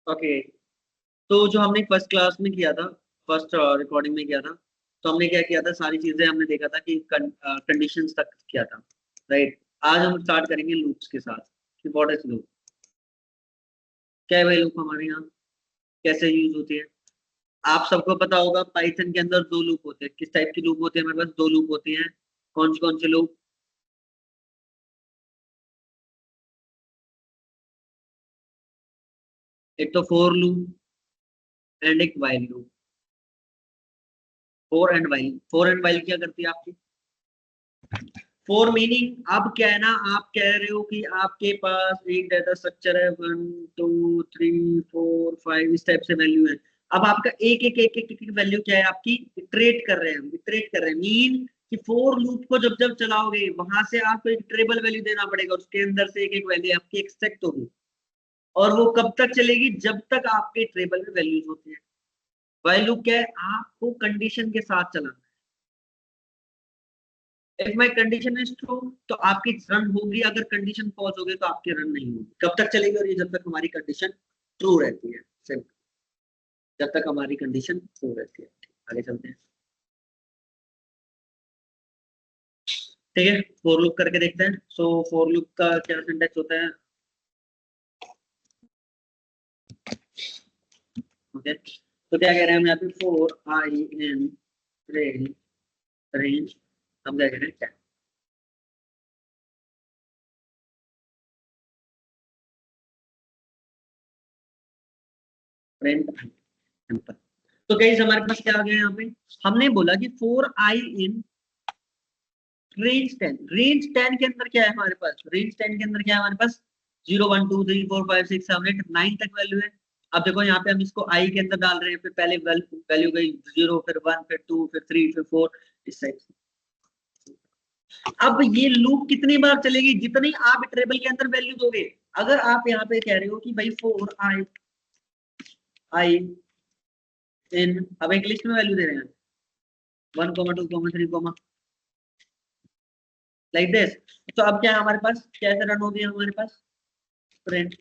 Okay, तो जो हमने फर्स्ट क्लास में किया था, फर्स्ट रिकॉर्डिंग में किया था, तो हमने क्या किया था, सारी चीजें हमने देखा था कि कंडीशंस तक किया था, राइट। आज हम स्टार्ट करेंगे लूप्स के साथ कि व्हाट इज लूप, क्या है भाई लूप हमारे यहाँ, कैसे यूज होती है। आप सबको पता होगा पाइथन के अंदर दो लूप होते हैं। किस टाइप की लूप होती है हमारे पास? दो लूप होती हैं। कौन से लूप? एक तो फोर लूप एंड एक while loop. Four and while क्या करती है आपकी? फोर मीनिंग, अब क्या है ना, आप कह रहे हो कि आपके पास एक डाटा स्ट्रक्चर है, 1 2 3 4 5 इस टाइप से वैल्यू है। अब आपका एक वैल्यू क्या है आपकी? इटरेट कर रहे हैं हम, इटरेट कर रहे हैं मीन कि फोर लूप को जब जब चलाओगे वहां से आपको एक ट्रेबल वैल्यू देना पड़ेगा, उसके अंदर से एक एक वैल्यू आपकी एक्सट्रैक्ट होगी। और वो कब तक चलेगी? जब तक आपके ट्रेबल में वैल्यूज होती है। वाइल लूप क्या है? आपको कंडीशन के साथ चलाना। If my condition is true तो आपकी रन होगी, अगर कंडीशन फॉल्स होगी तो आपकी रन नहीं होगी। कब तक चलेगी? और ये जब तक हमारी कंडीशन ट्रू रहती है, सिर्फ जब तक हमारी कंडीशन ट्रू रहती है। आगे चलते हैं, ठीक है। फोर लूप करके देखते हैं। सो फोर लूप का क्या सिंटेक्स होता है? ओके, तो क्या कह रहे हैं हम यहाँ पे? Four I in range, range हम क्या कह रहे हैं? Print simple. तो गाइस हमारे पास क्या आ गया यहाँ पे? हमने बोला कि four I in range 10। Range 10 के अंदर क्या है हमारे पास? रेंज 10 के अंदर क्या है हमारे पास? 0 1 2 3 4 5 6 7 8 9 तक वैल्यू है। अब देखो यहाँ पे हम इसको आई के अंदर डाल रहे हैं, फिर पहले वैल्यू गई 0, फिर 1, फिर 2, फिर 3, फिर 4, इस टाइप से। अब ये लूप कितनी बार चलेगी? जितनी आप टेबल के अंदर वैल्यू दोगे। अगर आप यहाँ पे कह रहे हो कि भाई फोर आई आई इन, अब एक लिस्ट में वैल्यू दे रहे हैं 1 2 3 लाइक दिस। तो अब क्या है हमारे पास? कैसे रन हो गया हमारे पास? प्रिंट।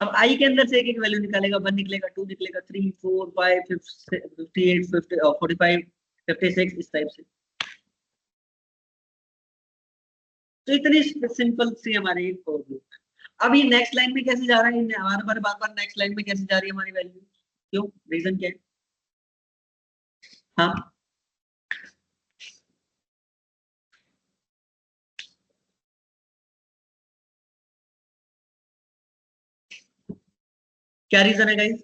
अब आई के अंदर से एक एक वैल्यू निकालेगा, 1 निकलेगा, 2 निकलेगा, 3 4 5 58 50 45 56 इस टाइप से। तो इतनी सिंपल सी हमारी फॉर लूप। अब ये नेक्स्ट लाइन में कैसे जा रहा है? हमारे बार बार बार नेक्स्ट लाइन में कैसे जा रही है हमारी वैल्यू? क्यों? रीजन क्या है? हाँ, क्या रीजन है गाइस?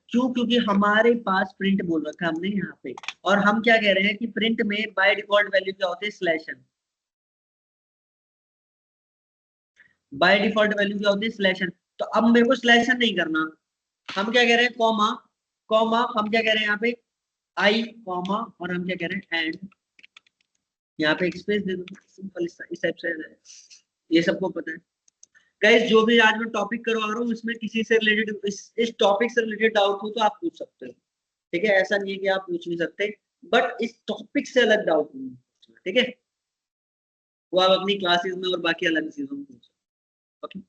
क्यों? क्योंकि हमारे पास प्रिंट बोल रखा है हमने यहाँ पे, और हम क्या कह रहे हैं कि प्रिंट में बाय डिफॉल्ट वैल्यू क्या होती है? Slash n. By default value क्या होती है? Slash n. तो अब मेरे को स्लैश एन नहीं करना। हम क्या कह रहे हैं? कॉमा, कॉमा हम क्या कह रहे हैं यहाँ पे? आई कॉमा, और हम क्या कह रहे हैं? एंड। यहाँ पे एक स्पेस दे दो, सिंपल इस टाइप से। ये सबको पता है गाइस। जो भी आज मैं टॉपिक करवा रहा हूँ इसमें किसी से रिलेटेड, इस टॉपिक से रिलेटेड डाउट हो तो आप पूछ सकते हो, ठीक है। ऐसा नहीं है कि आप पूछ नहीं सकते, बट इस टॉपिक से अलग डाउट नहीं है, ठीक है। वो आप अपनी क्लासेस में और बाकी अलग चीजों में पूछ सकते हो, ओके।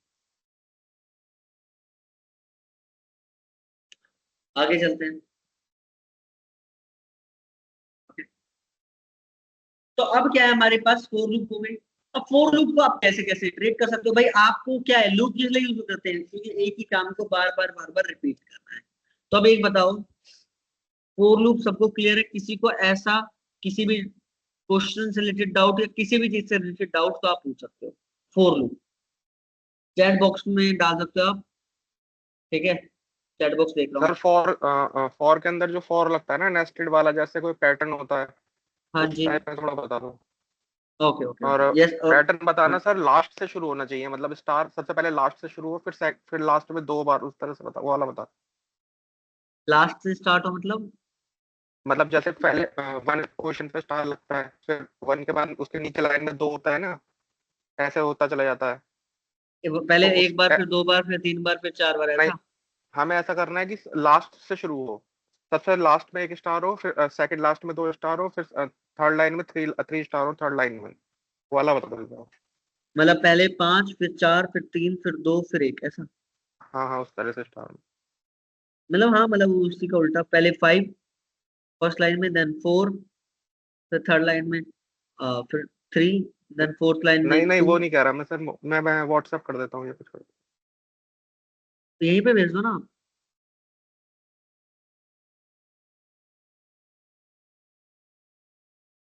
आगे चलते हैं, ओके। तो अब क्या है हमारे पास? फोर लूप हो गई। अब फोर लूप को आप कैसे कैसे इटरेट कर सकते हो भाई? आपको क्या है, लूप किस लिए यूज करते हैं? क्योंकि एक ही काम को बार बार रिपीट करना है। तो अब एक बताओ, फोर लूप सबको क्लियर है? किसी को ऐसा किसी भी क्वेश्चन से रिलेटेड डाउट या किसी भी चीज से रिलेटेड डाउट तो आप पूछ सकते हो। फोर लूप चैट बॉक्स में डाल सकते हो आप, ठीक है। चैट बॉक्स देख रहा सर हूँ। फॉर के अंदर जो फॉर लगता है ना, नेस्टेड वाला, जैसे कोई पैटर्न होता है, हाँ उस जी, टाइप में थोड़ा बता दो। ओके ओके और ओके, यस। पैटर्न बताना सर लास्ट से शुरू होना चाहिए, मतलब स्टार सबसे पहले लास्ट से शुरू हो, फिर लास्ट में दो बार, उस तरह से बता, वो वाला बता। लास्ट से स्टार्ट हो मतलब? मतलब जैसे पहले वन क्वेश्चन पे स्टार लगता है, फिर वन के बाद उसके नीचे लाइन में दो होता है ना, ऐसे होता चला जाता है। पहले तो एक बार, फिर दो बार, फिर तीन बार, फिर चार बार, नहीं, ऐसा? हमें ऐसा करना है कि लास्ट से शुरू हो, सबसे लास्ट में एक स्टार हो, फिर सेकंड लास्ट में दो स्टार हो, फिर थर्ड लाइन में थ्री थ्री स्टार हो, थर्ड लाइन में। वो वाला बता दो। मतलब पहले पांच, फिर चार, फिर तीन, फिर दो, फिर एक, ऐसा? हाँ हाँ, उस तरह से स्टार। मतलब हाँ, मतलब उसी का उल्टा, पहले 5 फर्स्ट लाइन में, देन 4 फिर थर्ड लाइन में, फिर 3, देन फोर्थ लाइन नहीं में नहीं, 2। वो नहीं कह रहा मैं सर, मैं व्हाट्सएप कर देता हूँ ये कुछ कर। यहीं पे भेज दो ना आप।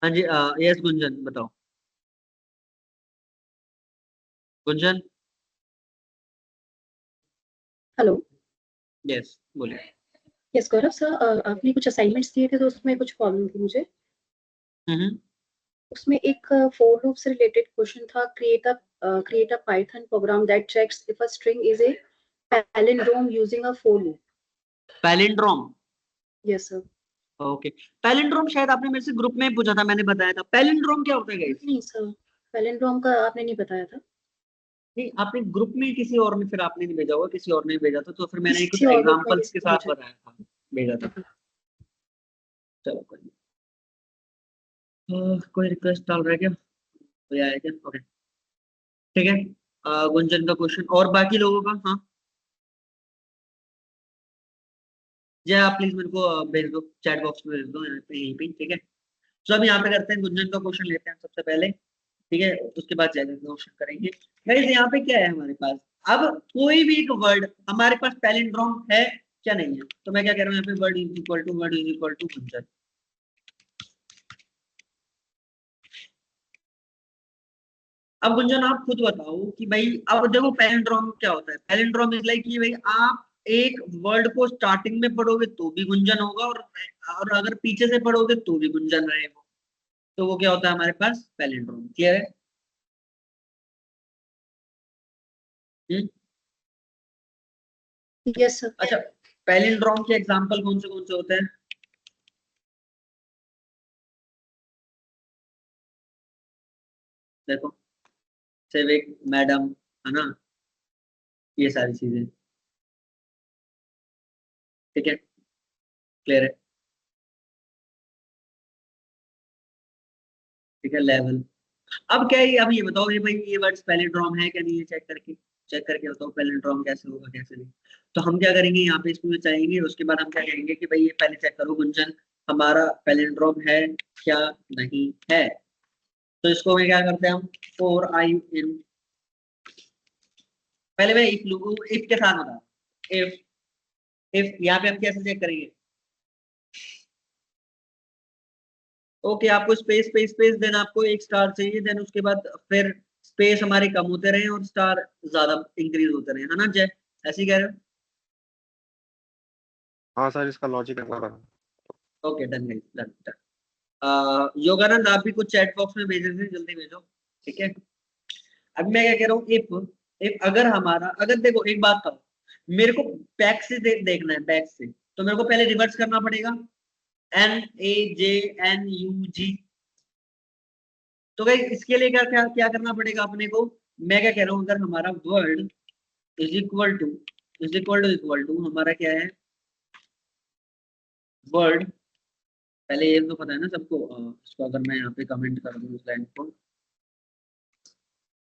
हाँ जी, यस गुंजन बताओ। गुंजन, हेलो। यस बोलिए। यस गौरव सर, आपने कुछ असाइनमेंट्स दिए थे तो उसमें कुछ प्रॉब्लम थी मुझे। हम्म। उसमें एक फॉर लूप से रिलेटेड क्वेश्चन था, create a Python program that checks if a string is a palindrome using a for loop. Palindrome, yes sir. Okay. Palindrome शायद आपने मेरे से ग्रुप में पूछा था, मैंने बताया था। पैलिंड्रोम क्या होता है गाइस? नहीं सर, पैलिंड्रोम का आपने नहीं बताया था। नहीं, आपने ग्रुप में किसी और ने, फिर आपने नहीं भेजा होगा, किसी और ने भेजा था, तो फिर मैंने कुछ किसी और ग्रुप में एग्जांपल्स के किसी को साथ पूछा बताया था, भेजा था। था। चलो कोई नहीं। कोई रिक्वेस्ट डाल रहा है क्या? कोई आया क्या? ओके, ठीक है। गुंजन का क्वेश्चन और बाकी लोगों का, हाँ। जय, आप प्लीज मेरे को भेज दो, चैट बॉक्स में भेज दो, यहाँ पे, यहीं पे, ठीक है। तो अब यहाँ पे करते हैं, गुंजन का क्वेश्चन लेते हैं सबसे पहले, ठीक है। उसके बाद जय का क्वेश्चन करेंगे। गाइस यहाँ पे क्या है हमारे पास? अब कोई भी एक वर्ड हमारे पास पैलिंड्रोम है क्या, नहीं है? तो मैं क्या कह रहा हूँ यहाँ पे, word is equal to, word is equal to Gunjan. अब गुंजन आप खुद बताओ कि भाई, अब देखो पैलिंड्रोम क्या होता है। पैलिंड्रोम इज लाइक कि भाई, आप एक वर्ड को स्टार्टिंग में पढ़ोगे तो भी गुंजन होगा, और अगर पीछे से पढ़ोगे तो भी गुंजन रहेगा। तो वो क्या होता है हमारे पास? पैलिंड्रोम। क्लियर है? हम्म। Yes sir. अच्छा, पैलिंड्रोम के एग्जांपल कौन से होते हैं? देखो, सेविक, मैडम, है ना, ये सारी चीजें, ठीक है। क्लियर है? ठीक है, लेवल। अब क्या है, अब ये बताओ, ये भाई ये वर्ड्स पैलिंड्रोम है क्या, नहीं है? चेक करके बताओ पैलिंड्रोम कैसे होगा, कैसे नहीं। तो हम क्या करेंगे, यहाँ पे इसमें चाहेंगे, उसके बाद हम क्या करेंगे कि भाई ये पहले चेक करो गुंजन, हमारा पैलिंड्रोम है क्या, नहीं है। तो इसको मैं क्या करते हैं हम, फोर आई इन, पहले मैं इफ के साथ बता, इफ, यहाँ पे हम कैसे चेक करेंगे? ओके, आपको स्पेस स्पेस स्पेस, देन आपको एक स्टार चाहिए, देन उसके बाद फिर स्पेस हमारे कम होते रहे और स्टार ज्यादा इंक्रीज होते रहे, है ना जय? ऐसे ही कह रहे हाँ सर, इसका लॉजिक ऐसा रहा। हो? Okay, done guys, done done. Yogananda, आप भी कुछ चैट बॉक्स में भेज रहे थे, जल्दी भेजो, ठीक है। अब मैं क्या कह रहा हूँ, इफ अगर हमारा, अगर देखो एक बात करो, मेरे को बैक से देखना है, बैक से, तो मेरे को पहले रिवर्स करना पड़ेगा, NAJNUG। तो भाई इसके लिए क्या क्या क्या करना पड़ेगा अपने को? मैं क्या कह रहा हूँ, अगर हमारा word is equal to, equal to हमारा क्या है, वर्ड, पहले ये तो पता है ना सबको, इसको अगर मैं यहाँ पे कमेंट कर दूँ इस लाइन को,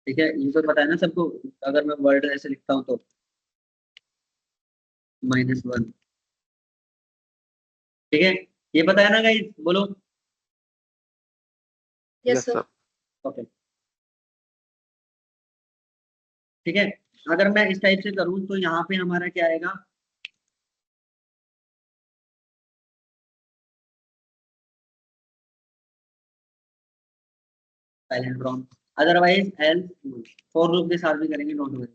ठीक है, ये तो पता है ना सबको, अगर मैं वर्ड ऐसे लिखता हूँ तो -1, ठीक है। ये पता है ना गाइस, बोलो। Yes yes sir. Sir. Okay, ठीक है। अगर मैं इस टाइप से करूँ तो यहाँ पे हमारा क्या आएगा, palindrome. Otherwise else, for loop के साथ भी करेंगे, नॉट वरी।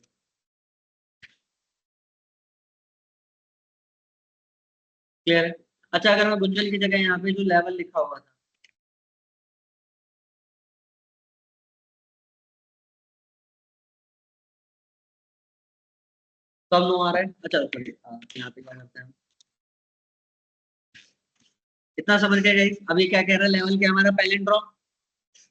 क्लियर है? अच्छा, अगर मैं गुंजन की जगह यहाँ पे जो लेवल लिखा हुआ था, कब नो आ रहा है? अच्छा चलिए, यहाँ पे क्या करते हैं, इतना समझ गए गाइस? अभी क्या कह रहा है, लेवल क्या हमारा, पैलिंड्रोम।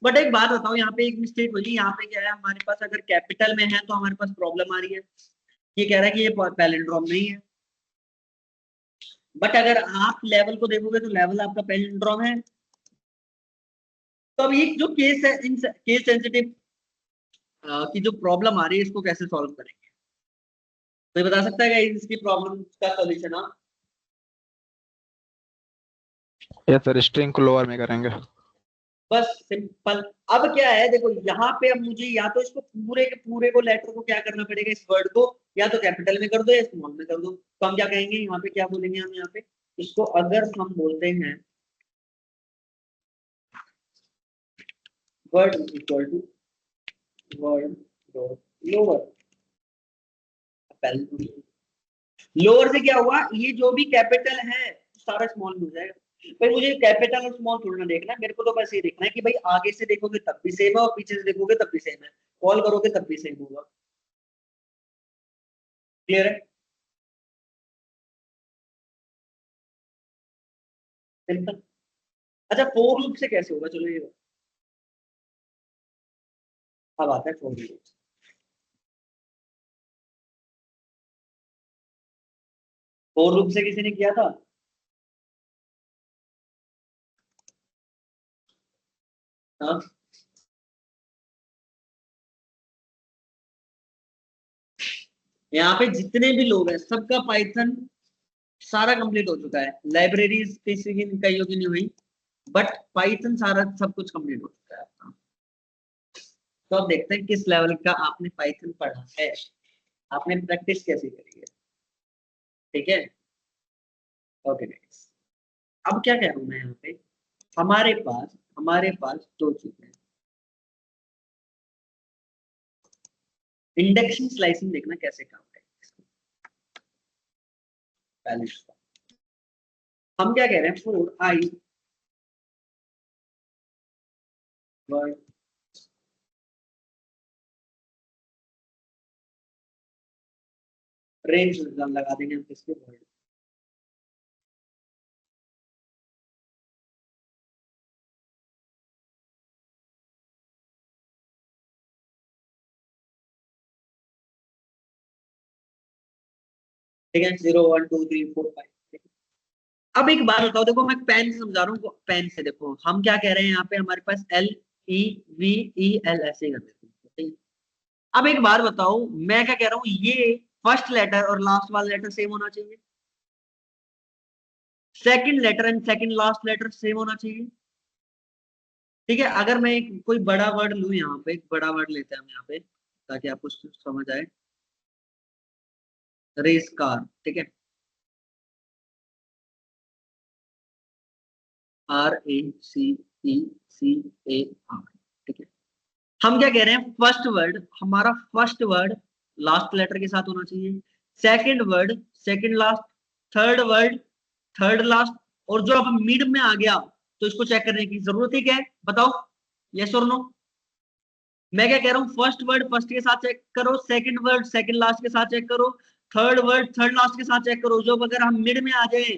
बट एक बात बताओ, यहाँ पे एक मिस्टेक हो गई, यहाँ पे क्या है हमारे पास, अगर कैपिटल में है तो हमारे पास प्रॉब्लम आ रही है, ये कह रहा है कि ये पैलिंड्रोम नहीं है। बट अगर आप लेवल को देखोगे तो लेवल आपका पैलिंड्रोम है। तो अब ये जो केस है, इन केस सेंसिटिव की जो प्रॉब्लम आ रही है, इसको कैसे सॉल्व करेंगे? कोई बता सकता है क्या इसकी प्रॉब्लम का सॉल्यूशन? आप यस सर, स्ट्रिंग को लोअर में करेंगे। बस सिंपल। अब क्या है देखो, यहाँ पे अब मुझे या तो इसको पूरे के पूरे को लेटर को क्या करना पड़ेगा, इस वर्ड को या तो कैपिटल में कर दो या स्मॉल में कर दो। तो हम क्या कहेंगे यहाँ पे, क्या बोलेंगे हम यहाँ पे, इसको अगर हम बोलते हैं word equal to word lower, lower से क्या हुआ, ये जो भी कैपिटल है सारा स्मॉल में हो जाएगा। भाई मुझे कैपिटल और स्मॉल थोड़ा ना देखना है, मेरे को तो बस ये देखना है कि भाई आगे से देखोगे तब भी सेम है और पीछे से देखोगे तब भी सेम है, कॉल करोगे तब भी सेम होगा। क्लियर है? सिंपल। अच्छा फोर लूप से कैसे होगा, चलो ये बताओ। अब आता है फोर लूप। फोर लूप से किसी ने किया था? हाँ, यहाँ पे जितने भी लोग हैं सबका पाइथन सारा कंप्लीट हो चुका है। लाइब्रेरीज किसी की कईयों की नहीं हुई, बट पाइथन सारा सब कुछ कंप्लीट हो चुका है आपका। तो अब देखते हैं किस लेवल का आपने पाइथन पढ़ा है, आपने प्रैक्टिस कैसे करी है। ठीक है, ओके गाइस। अब क्या कह रहा हूं मैं यहाँ पे, हमारे पास दो चीजें हैं। इंडेक्सिंग स्लाइसिंग देखना कैसे काम है। पहले हम क्या कह रहे हैं, फोर आई वर्ड रेंज लगा देंगे हम किसके वर्ड, ठीक है, 0 1 2 3 4 5। अब एक बात बताओ, देखो मैं पेन से समझा रहा हूँ, पेन से देखो हम क्या कह रहे हैं यहाँ पे, हमारे पास LEVEL ऐसे ही कर देते हैं, ठीक है? अब एक बात बताओ, मैं क्या कह रहा हूँ, ये फर्स्ट लेटर और लास्ट वाला लेटर सेम होना चाहिए, second letter and second last letter same होना चाहिए। ठीक है, अगर मैं कोई बड़ा वर्ड लू, यहाँ पे एक बड़ा वर्ड लेते हैं हम यहाँ पे ताकि आपको समझ आए, रेस कार, ठीक है, RACECAR, ठीक है। हम क्या कह रहे हैं, फर्स्ट वर्ड, हमारा फर्स्ट वर्ड लास्ट लेटर के साथ होना चाहिए, second word second last, third word third last, और जो अब मिड में आ गया तो इसको चेक करने की जरूरत ही क्या है, बताओ, यस और नो। मैं क्या कह रहा हूँ, फर्स्ट वर्ड फर्स्ट के साथ चेक करो, सेकंड वर्ड सेकंड लास्ट के साथ चेक करो, थर्ड वर्ड थर्ड लास्ट के साथ चेक करो, जो अगर हम मिड में आ जाए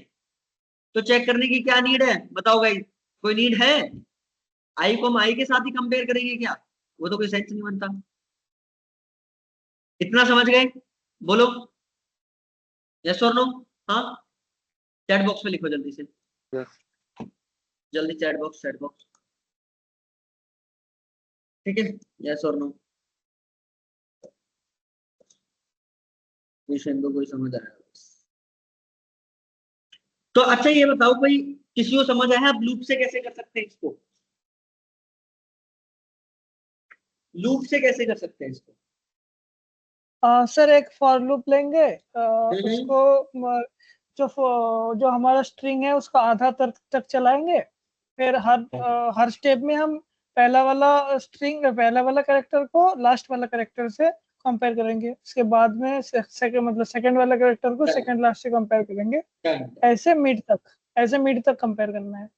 तो चेक करने की क्या नीड है, बताओ भाई, कोई नीड है? आई को हम आई के साथ ही कंपेयर करेंगे क्या, वो तो कोई सेंस नहीं बनता। इतना समझ गए? बोलो यस और नो। हाँ, चैट बॉक्स में लिखो जल्दी से, यस। जल्दी चैट बॉक्स, ठीक है, यस और नो। क्वेश्चन को कोई समझ आया? तो अच्छा ये बताओ, कोई किसी को समझ आया आप लूप से कैसे कर सकते हैं इसको, लूप से कैसे कर सकते हैं इसको? सर एक फॉर लूप लेंगे, हम्म, उसको जो हमारा स्ट्रिंग है उसका आधा तक चलाएंगे, फिर हर स्टेप में हम पहला वाला कैरेक्टर को लास्ट वाला कैरेक्टर से कंपेयर करेंगे, उसके बाद में सेकंड वाला कैरेक्टर को सेकंड लास्ट से कंपेयर करेंगे, ऐसे मिड तक कंपेयर करना है।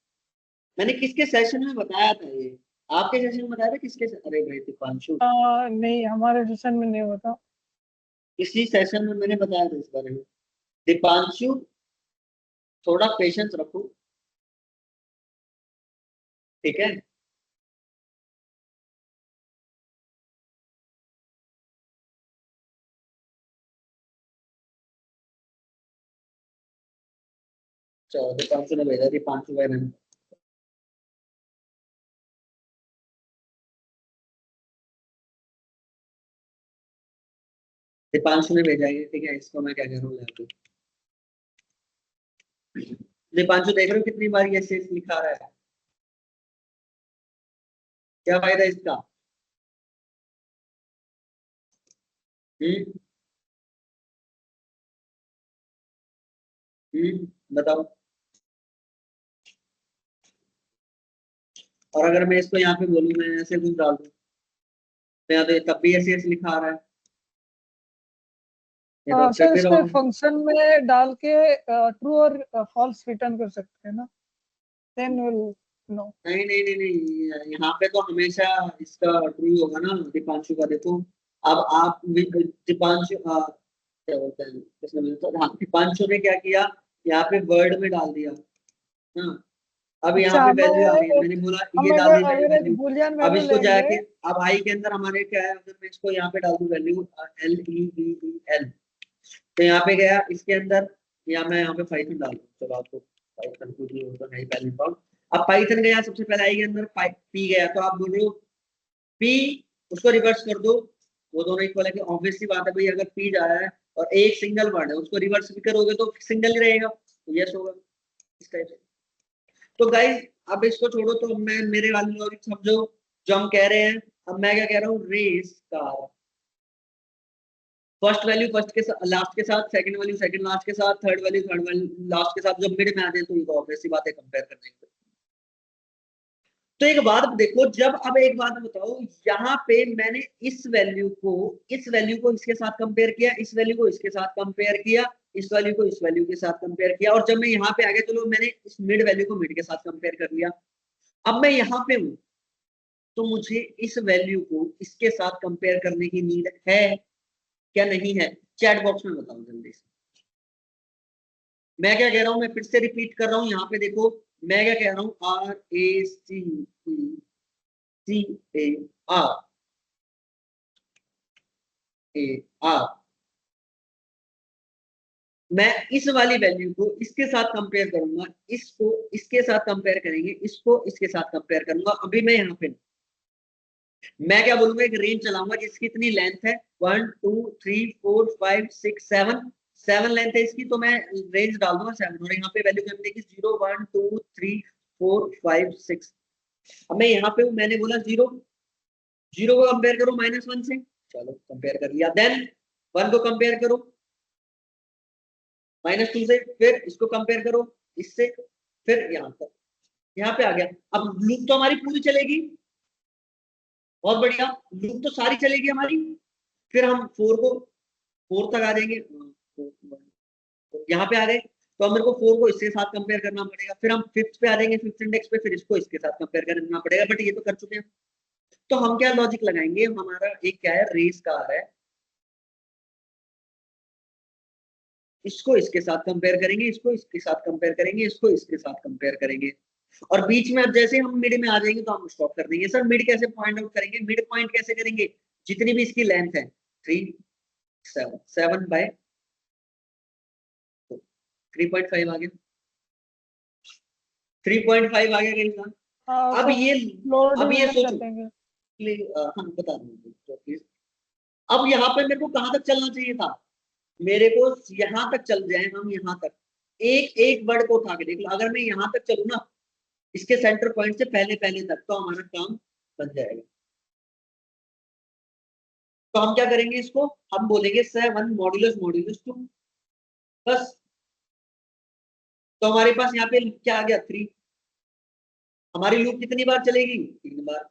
मैंने किसके सेशन में बताया था ये, आपके सेशन में बताया था किसके, अरे भाई दीपांशु, नहीं हमारे सेशन में नहीं होता। इसी सेशन में मैंने बताया था इस बारे में। दीपांशु थोड़ा पेशेंस रखो, ठीक है। चलो दीपांशु ने भेजा, दीपांशु भाई दीपांशु ने भेजा है, ठीक है, इसको मैं क्या कह रहा हूँ यहाँ पे। दीपांशु देख रहे हो कितनी बार ये शेष लिखा रहा है, क्या फायदा इसका? हम्म बताओ। और अगर मैं इसको यहाँ पे बोलूँ, मैं ऐसे कुछ डाल दूँ, तो यहाँ तो ये तब भी ऐसे ऐसे लिखा आ रहा है, ये तो सर फिर इसको फंक्शन में डाल के ट्रू और फॉल्स रिटर्न कर सकते हैं ना, देन विल नो। नहीं नहीं नहीं नहीं, यहाँ पे तो हमेशा इसका ट्रू होगा ना दीपांशु का। देखो अब आप दीपांशु क्या बोलते हैं, किसने बोला था? हाँ, दीपांशु ने क्या किया, यहाँ पे वर्ड में डाल दिया। हाँ, अब यहाँ अच्छा, पे हमें वैल्यू आ रही है, मैंने बोला हम ये डाल दी मैंने अगर एक वैल्यू। बुलियन अब वैल्यू इसको लेंगे। जाके, अब आई के अंदर हमारे क्या है, अगर मैं इसको यहाँ पे डाल दूं वैल्यू LEVEL, तो यहाँ पे गया इसके अंदर, या मैं यहाँ पे पाइथन डाल दूं, चलो आपको पाइथन कुछ नहीं होता नहीं पहले पाओ। अब पाइथन गया सबसे पहले आई के अंदर पी गया, तो आप बोल रहे हो पी, उसको रिवर्स कर दो, वो दोनों इक्वल है कि ऑब्वियसली बात है भाई, अगर पी जा रहा है और एक सिंगल वर्ड है, उसको रिवर्स भी करोगे तो सिंगल ही रहेगा, तो यस होगा इस टाइप से। तो गाइस अब इसको छोड़ो, तो मैं मेरे वाली लॉजिक समझो जो हम कह रहे हैं। अब मैं क्या कह रहा हूँ, race car, first value first के साथ लास्ट के साथ, सेकंड वैल्यू सेकंड लास्ट के साथ, थर्ड वैल्यू लास्ट के साथ, जब मिड में आ जाए तो ये ऑब्वियस सी बात है कंपेयर करने की। तो एक बात देखो, जब अब एक बात बताओ, यहाँ पे मैंने इस वैल्यू को इसके साथ कंपेयर किया, इस वैल्यू को इसके साथ कंपेयर किया, इस वैल्यू को इस वैल्यू के साथ कंपेयर किया, और जब मैं यहाँ पे आ गया, चलो मैंने इस मिड वैल्यू को मिड के साथ कंपेयर कर लिया। अब मैं यहाँ पे हूँ, तो मुझे इस वैल्यू को इसके साथ कंपेयर करने की नीड है क्या नहीं है? चैट बॉक्स में बताओ जल्दी से। मैं क्या कह रहा हूं, मैं फिर से रिपीट कर रहा हूं, यहाँ पे देखो मैं क्या कह रहा हूं, RACECAR मैं इस वाली वैल्यू को इसके साथ कंपेयर करूंगा, इसको इसके साथ कंपेयर करेंगे, इसको इसके साथ कंपेयर करूंगा। अभी मैं यहाँ पे, मैं क्या बोलूंगा, एक रेंज चलाऊंगा जिसकी इतनी लेंथ है 1 2 3 4 5 6 7, 7 लेंथ है इसकी, तो मैं रेंज डाल दूंगा 7, और यहाँ पे वैल्यू क्या मिलेगी 0 1 2 3 4 5 6। अब मैं यहाँ पे हूँ, मैंने बोला 0, 0 को कंपेयर करो -1 से, चलो कंपेयर कर लिया। देन 1 को कंपेयर करो -2 से, फिर इसको कंपेयर करो इससे, फिर यहाँ तक, यहाँ पे आ गया। अब लूप तो हमारी पूरी चलेगी, बहुत बढ़िया, लूप तो सारी चलेगी हमारी। फिर हम 4 को 4 तक आ जाएंगे, तो यहाँ पे आ गए, तो अब मेरे को 4 को इसके साथ कंपेयर करना पड़ेगा, फिर हम 5th पे आ जाएंगे, 5th इंडेक्स पे, फिर इसको इसके साथ कंपेयर करना पड़ेगा, बट ये तो कर चुके हैं। तो हम क्या लॉजिक लगाएंगे, हमारा एक क्या है, रेस कार है, इसको इसके साथ कंपेयर करेंगे, इसको इसके साथ कंपेयर करेंगे, इसको इसके साथ कंपेयर करेंगे, और बीच में अब जैसे हम मिड में आ जाएंगे तो हम स्टॉप कर देंगे। सर मिड कैसे पॉइंट आउट करेंगे, मिड पॉइंट कैसे करेंगे, जितनी भी इसकी लेंथ है 3 7 7 बाय 3.5 आ गया, 3.5 आ गया कहीं का। अब सर ये लोअर अब ये डिवीजन कर सोचो, देंगे। हम बता दूंगी तो प्लीज। अब यहाँ पे मेरे को कहां तक चलना चाहिए था, मेरे को यहाँ तक चल जाए हम, यहाँ तक एक एक वर्ड को उठा के देख लो, अगर मैं यहाँ तक चलू ना, इसके सेंटर पॉइंट से पहले पहले तक, तो हमारा काम बन जाएगा। तो हम क्या करेंगे, इसको हम बोलेंगे 7 मॉड्यूलस मॉड्यूलस 2 बस। तो हमारे पास यहाँ पे क्या आ गया 3। हमारी लूप कितनी बार चलेगी, 3 बार।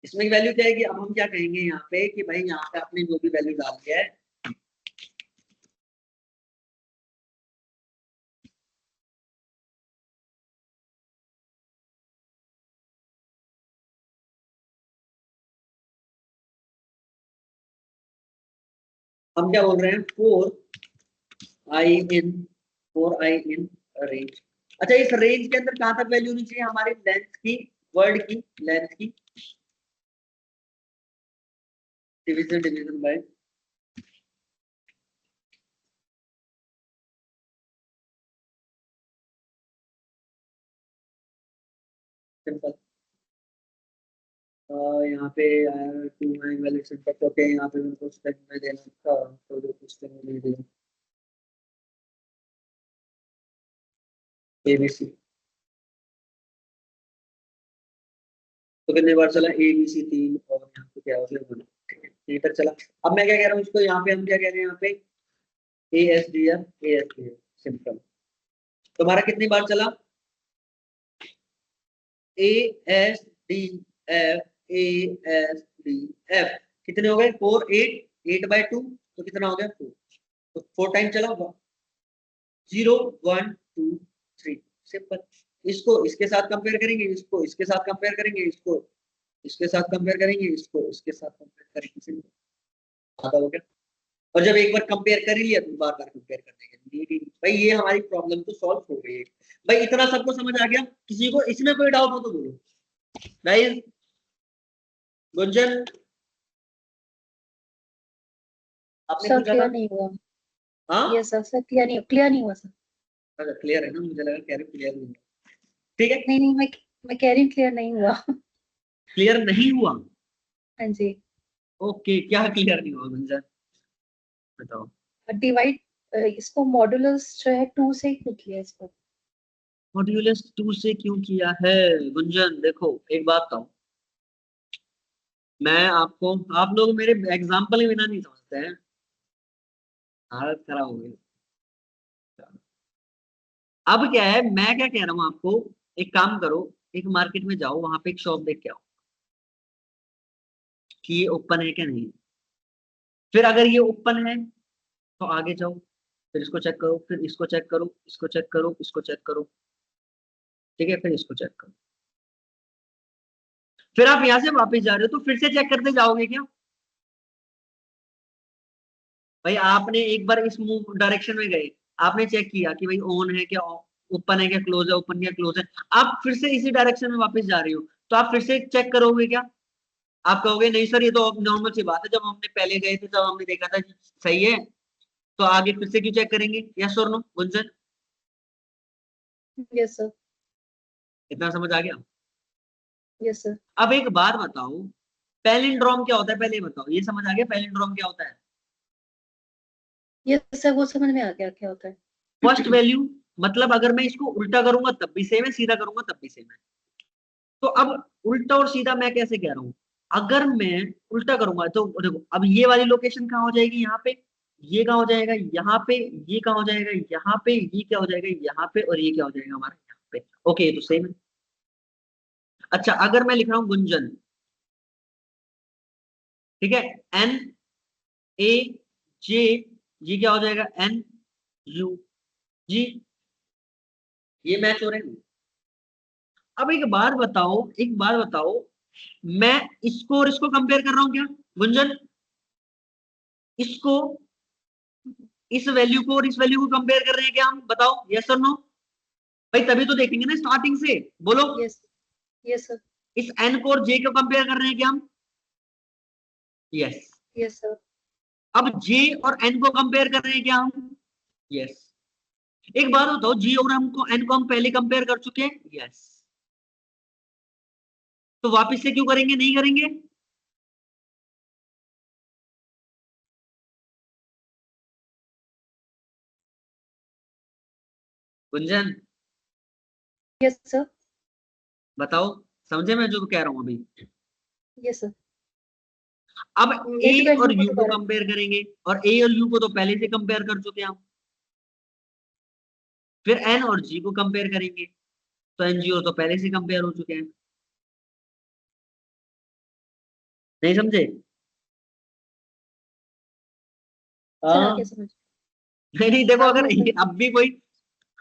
इसमें वैल्यू क्या आएगी, अब हम क्या कहेंगे यहाँ पे कि भाई यहाँ पे आपने जो भी वैल्यू डाल दिया है, हम क्या बोल रहे हैं, 4 i in रेंज। अच्छा, इस रेंज के अंदर कहां तक वैल्यू होनी चाहिए, हमारी लेंथ की, वर्ड की लेंथ की, डिवीजन डिवीजन बाय सिंपल। यहाँ पे टू एंगल सेंटर ओके, यहाँ पे मेरे को स्टेप में देना था तो जो कुछ नहीं दिया ABC। तो कितने बार चला ABC 3 और यहाँ पे क्या हो गया 1। ठीक है, यहीं तक चला। अब मैं क्या कह रहा हूँ इसको, यहाँ पे हम क्या कह रहे हैं, यहाँ पे ASDF सिंपल। तुम्हारा कितनी बार चला ASDF कितने हो गए 4 8 बाय 2 तो कितना हो गया 4, तो 4 टाइम चला 0 1 2 3 सिंपल। इसको इसके साथ कंपेयर करेंगे, इसको इसके साथ कंपेयर करेंगे, इसको इसके साथ कंपेयर करेंगे, इसको इसके साथ कंपेयर करेंगे, सिंपल आधा हो गया। और जब एक बार कंपेयर कर ही लिया तो बार बार कंपेयर करने के नीड ही नहीं। भाई ये हमारी प्रॉब्लम तो सॉल्व हो गई है। भाई इतना सबको समझ आ गया, किसी को इसमें कोई डाउट हो तो बोलो। गाइस गुंजन आपने सर पूछा था? क्लियर नहीं हुआ। हाँ यस सर क्लियर नहीं हुआ सर। अच्छा क्लियर है ना, मुझे लगा कह रहे क्लियर नहीं हुआ। ठीक है, नहीं मैं कह रही हूँ क्लियर नहीं हुआ। क्लियर नहीं हुआ। हाँ जी। ओके, क्या क्लियर नहीं हुआ गुंजन बताओ? डिवाइड इसको मॉड्यूलस जो है 2 से क्यों किया इसको? मॉड्यूलस 2 से क्यों किया है गुंजन? देखो एक बात बताऊं, मैं आपको, आप लोग मेरे एग्जाम्पल के बिना नहीं समझते हैं, हालत खराब हो गई। अब क्या है, मैं क्या कह रहा हूँ आपको, एक काम करो, एक मार्केट में जाओ, वहां पे एक शॉप देख के आओ कि ये ओपन है क्या नहीं। फिर अगर ये ओपन है तो आगे जाओ, फिर इसको चेक करो, फिर इसको चेक करो, इसको चेक करो, इसको चेक करो, ठीक है, फिर इसको चेक करो। फिर आप यहाँ से वापस जा रहे हो तो फिर से चेक करते जाओगे क्या? भाई आपने एक बार इस मूव डायरेक्शन में गए, आपने चेक किया कि भाई ऑन है क्या, ओपन है क्या, क्लोज है, ओपन क्या क्लोज है, आप फिर से इसी डायरेक्शन में वापस जा रही हो, तो आप फिर से चेक करोगे क्या? आप कहोगे नहीं सर ये तो नॉर्मल सी बात है, जब हमने पहले गए थे जब हमने देखा था कि सही है, तो आगे फिर से क्यों चेक करेंगे? यस और नो गुंजन? Yes sir. इतना समझ आ गया? Yes sir. अब एक बात बताओ, पैलिंड्रोम क्या होता है, पहले ये बताओ, ये समझ आ गया पैलिंड्रोम क्या होता है? यस सर वो समझ में आ गया क्या होता है। फर्स्ट वैल्यू, मतलब अगर मैं इसको उल्टा करूंगा तब भी सेम है, सीधा करूंगा तब भी सेम है। तो अब उल्टा और सीधा मैं कैसे कह रहा हूं, अगर मैं उल्टा करूंगा तो देखो, अब ये वाली लोकेशन कहाँ हो जाएगी, यहाँ पे, ये कहाँ हो जाएगा यहाँ पे, ये कहाँ हो जाएगा यहाँ पे, ये क्या हो जाएगा यहाँ पे, और ये क्या हो जाएगा हमारा यहाँ पे। ओके ये तो सेम है। अच्छा अगर मैं लिख रहा हूँ गुंजन, ठीक है, NAJ, ये क्या हो जाएगा NUG, ये मैच हो रहे हैं। अब एक बात बताओ, एक बात बताओ, मैं इसको और इसको कंपेयर कर रहा हूं क्या गुंजन? इसको, इस वैल्यू को और इस वैल्यू को कंपेयर कर रहे हैं क्या हम? बताओ यस और नो। भाई तभी तो देखेंगे ना स्टार्टिंग से, बोलो। Yes yes sir. इस n को और j को कंपेयर कर रहे हैं क्या हम? यस। Yes sir. अब j और n को कंपेयर कर रहे हैं क्या हम? यस। एक बात बताओ, g और n को हम पहले कंपेयर कर चुके हैं? यस। तो वापिस से क्यों करेंगे, नहीं करेंगे? Gunjan yes sir. बताओ, समझे मैं जो कह रहा हूं अभी? Yes sir. अब a नेट वैल्यू और को u को दोबारा। कंपेयर करेंगे, और a और u को तो पहले से कंपेयर कर चुके हैं हम। फिर n और g को कंपेयर करेंगे, तो n g तो पहले से कंपेयर हो चुके हैं। नहीं समझे? सर हाँ आगे समझ। नहीं नहीं, देखो आगे अगर ऊपर। अब भी कोई,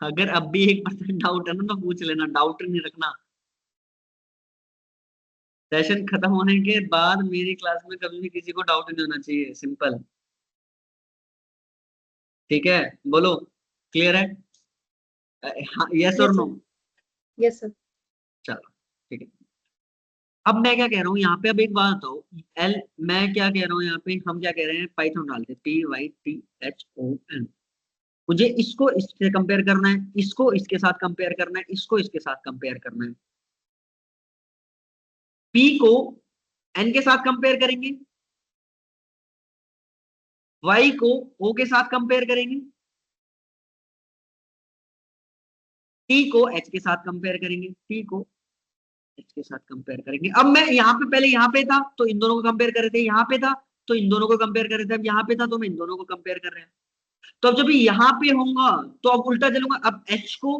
अगर अब भी 1% डाउट है ना तो पूछ लेना, डाउट नहीं रखना। सेशन खत्म होने के बाद मेरी क्लास में कभी भी किसी को डाउट नहीं होना चाहिए, सिंपल। ठीक है, बोलो क्लियर है? हाँ यस और yes no? Sir. Yes sir. चलो ठीक है। अब मैं क्या कह रहा हूँ यहाँ पे, अब एक बात बताओ, एल, मैं क्या कह रहा हूँ यहाँ पे, हम क्या कह रहे हैं, पाइथन डालते PYTHON। मुझे इसको इससे कंपेयर करना है, इसको इसके साथ कंपेयर करना है, इसको इसके साथ कंपेयर करना है। P को n के साथ कंपेयर करेंगे, y को o के साथ कंपेयर करेंगे, t को h के साथ कंपेयर करेंगे, t को h के साथ कंपेयर करेंगे। अब मैं यहाँ पे पहले यहाँ पे था तो इन दोनों को कंपेयर कर रहे थे, यहाँ पे था तो इन दोनों को कंपेयर कर रहे थे, अब यहाँ पे था तो मैं इन दोनों को कंपेयर कर रहे हैं। तो अब जब यहाँ पे होऊंगा तो अब उल्टा चलूंगा, अब h को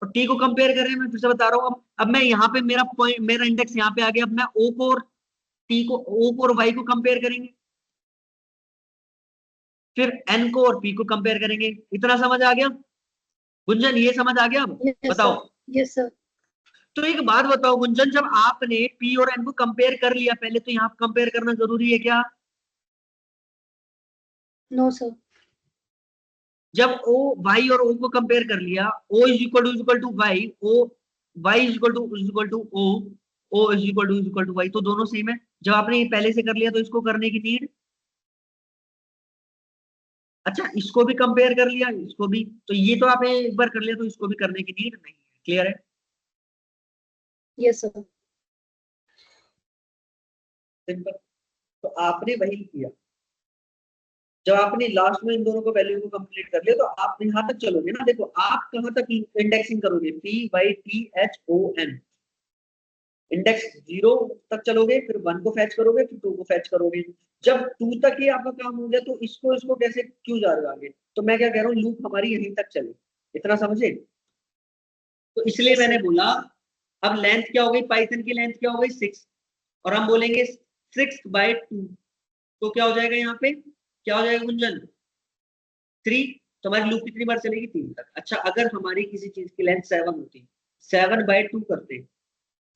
और t को कंपेयर कर रहे हैं। मैं फिर से बता रहा हूँ, अब मैं यहाँ पे मेरा पॉइंट, मेरा इंडेक्स यहाँ पे आ गया, अब मैं o को और t को, o को और y को कंपेयर करेंगे, फिर n को और p को कंपेयर करेंगे। इतना समझ आ गया गुंजन? ये समझ आ गया? अब Yes, बताओ। sir. Yes, sir. तो एक बात बताओ गुंजन, जब आपने p और n को कंपेयर कर लिया पहले, तो यहाँ कंपेयर करना जरूरी है क्या? No, sir. जब o y और o को कंपेयर कर लिया, o is equal to y, o y is equal to o is equal to y, तो दोनों सेम है। जब आपने ये पहले से कर लिया तो इसको करने की नीड, अच्छा इसको भी कंपेयर कर लिया, इसको भी, तो ये तो आपने एक बार कर लिया तो इसको भी करने की नीड नहीं है। क्लियर है? Yes, sir. सिंपल। तो आपने वही किया, जब आपने लास्ट में इन दोनों को वैल्यू को कंप्लीट कर लिया तो आप यहां तक चलोगे ना। देखो आप कहां तक इंडेक्सिंग करोगे, p y t h o n, index 0 तक चलोगे, फिर 1 को फैच करोगे, फिर 2 को फैच करोगे। जब 2 तक ही आपका काम हो गया तो इसको कैसे क्यों जा रहे हो आगे? तो मैं क्या कह रहा हूँ, लूप हमारी यहीं तक चले। इतना समझे? तो इसलिए Yes, मैंने sir. बोला अब लेंथ क्या हो गई, पाइथन की लेंथ क्या हो गई 6, और हम बोलेंगे 6/2, तो क्या हो जाएगा यहाँ पे, क्या हो जाएगा गुंजन? 3। तो हमारी लूप कितनी बार चलेगी? 3 तक। अच्छा अगर हमारी किसी चीज की लेंथ 7 होती, 7/2 करते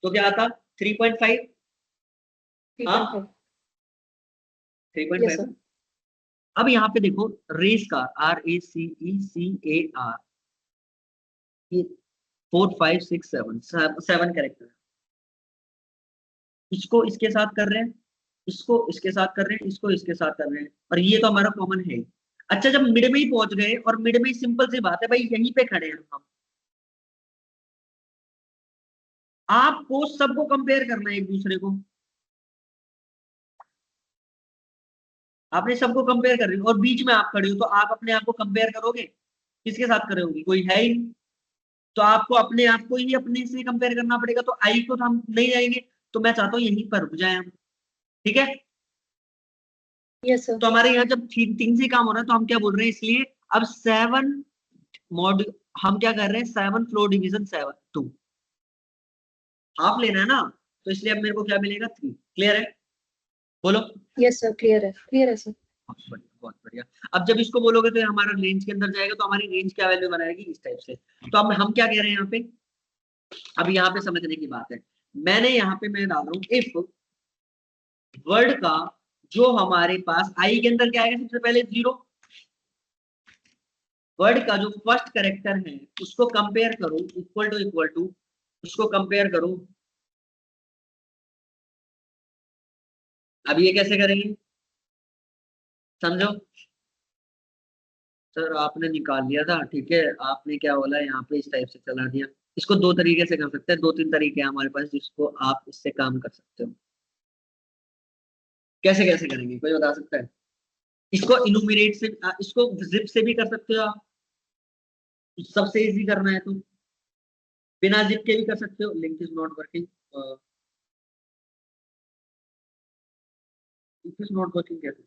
तो क्या आता? 3.5। हाँ 3.5. 3.5। Yes, sir. अब यहाँ पे देखो रेस का RACECAR, ये 4 5 6 7 कैरेक्टर, इसको इसके साथ कर रहे हैं, इसको इसके साथ कर रहे हैं, इसको इसके साथ कर रहे हैं, और ये तो हमारा कॉमन है ही। अच्छा जब मिड में ही पहुंच गए, और मिड में ही सिंपल सी बात है भाई, यहीं पे खड़े हैं हम, आपको सबको कंपेयर करना है एक दूसरे को, आपने सबको कंपेयर कर रहे हो और बीच में आप खड़े हो, तो आप अपने आप को कंपेयर करोगे, किसके साथ करोगे? कोई है ही नहीं। तो आपको अपने आप को ही अपने से कंपेयर करना पड़ेगा, तो आई को तो हम नहीं जाएंगे। तो मैं चाहता हूँ यहीं पर रुक जाए हम, ठीक है? Yes, sir. तो हमारे यहाँ जब 3 से काम हो रहा है तो हम क्या बोल रहे हैं, इसलिए अब 7 मॉड, हम क्या कर रहे हैं, 7 फ्लोर डिवीजन 7 2 हाफ लेना है ना, तो इसलिए अब मेरे को क्या मिलेगा? 3। क्लियर है? बोलो। Yes, sir. Clear है. Clear है, sir. बहुत बढ़िया, बहुत बढ़िया। अब जब इसको बोलोगे तो ये हमारा रेंज के अंदर जाएगा, तो हमारी रेंज क्या वैल्यू बनाएगी? इस टाइप से। तो अब हम क्या कह रहे हैं यहाँ पे, अब यहाँ पे समझने की बात है, मैंने यहाँ पे मैं डाल रहा हूँ इफ वर्ड का जो हमारे पास आई के अंदर क्या आएगा, सबसे पहले 0, वर्ड का जो फर्स्ट कैरेक्टर है उसको कंपेयर करो, इक्वल टू उसको कंपेयर करो। अब ये कैसे करेंगे समझो। सर आपने निकाल लिया था, ठीक है, आपने क्या बोला यहाँ पे इस टाइप से चला दिया। इसको 2 तरीके से कर सकते हैं, 2-3 तरीके हैं हमारे पास जिसको आप इससे काम कर सकते हो। कैसे कैसे करेंगे, कोई बता सकता है? इसको इनुमिनेट से, इसको जिप से भी कर सकते हो आप, सबसे इजी करना है तो बिना जिप के भी कर सकते हो। Link is not working, link is not working कैसे?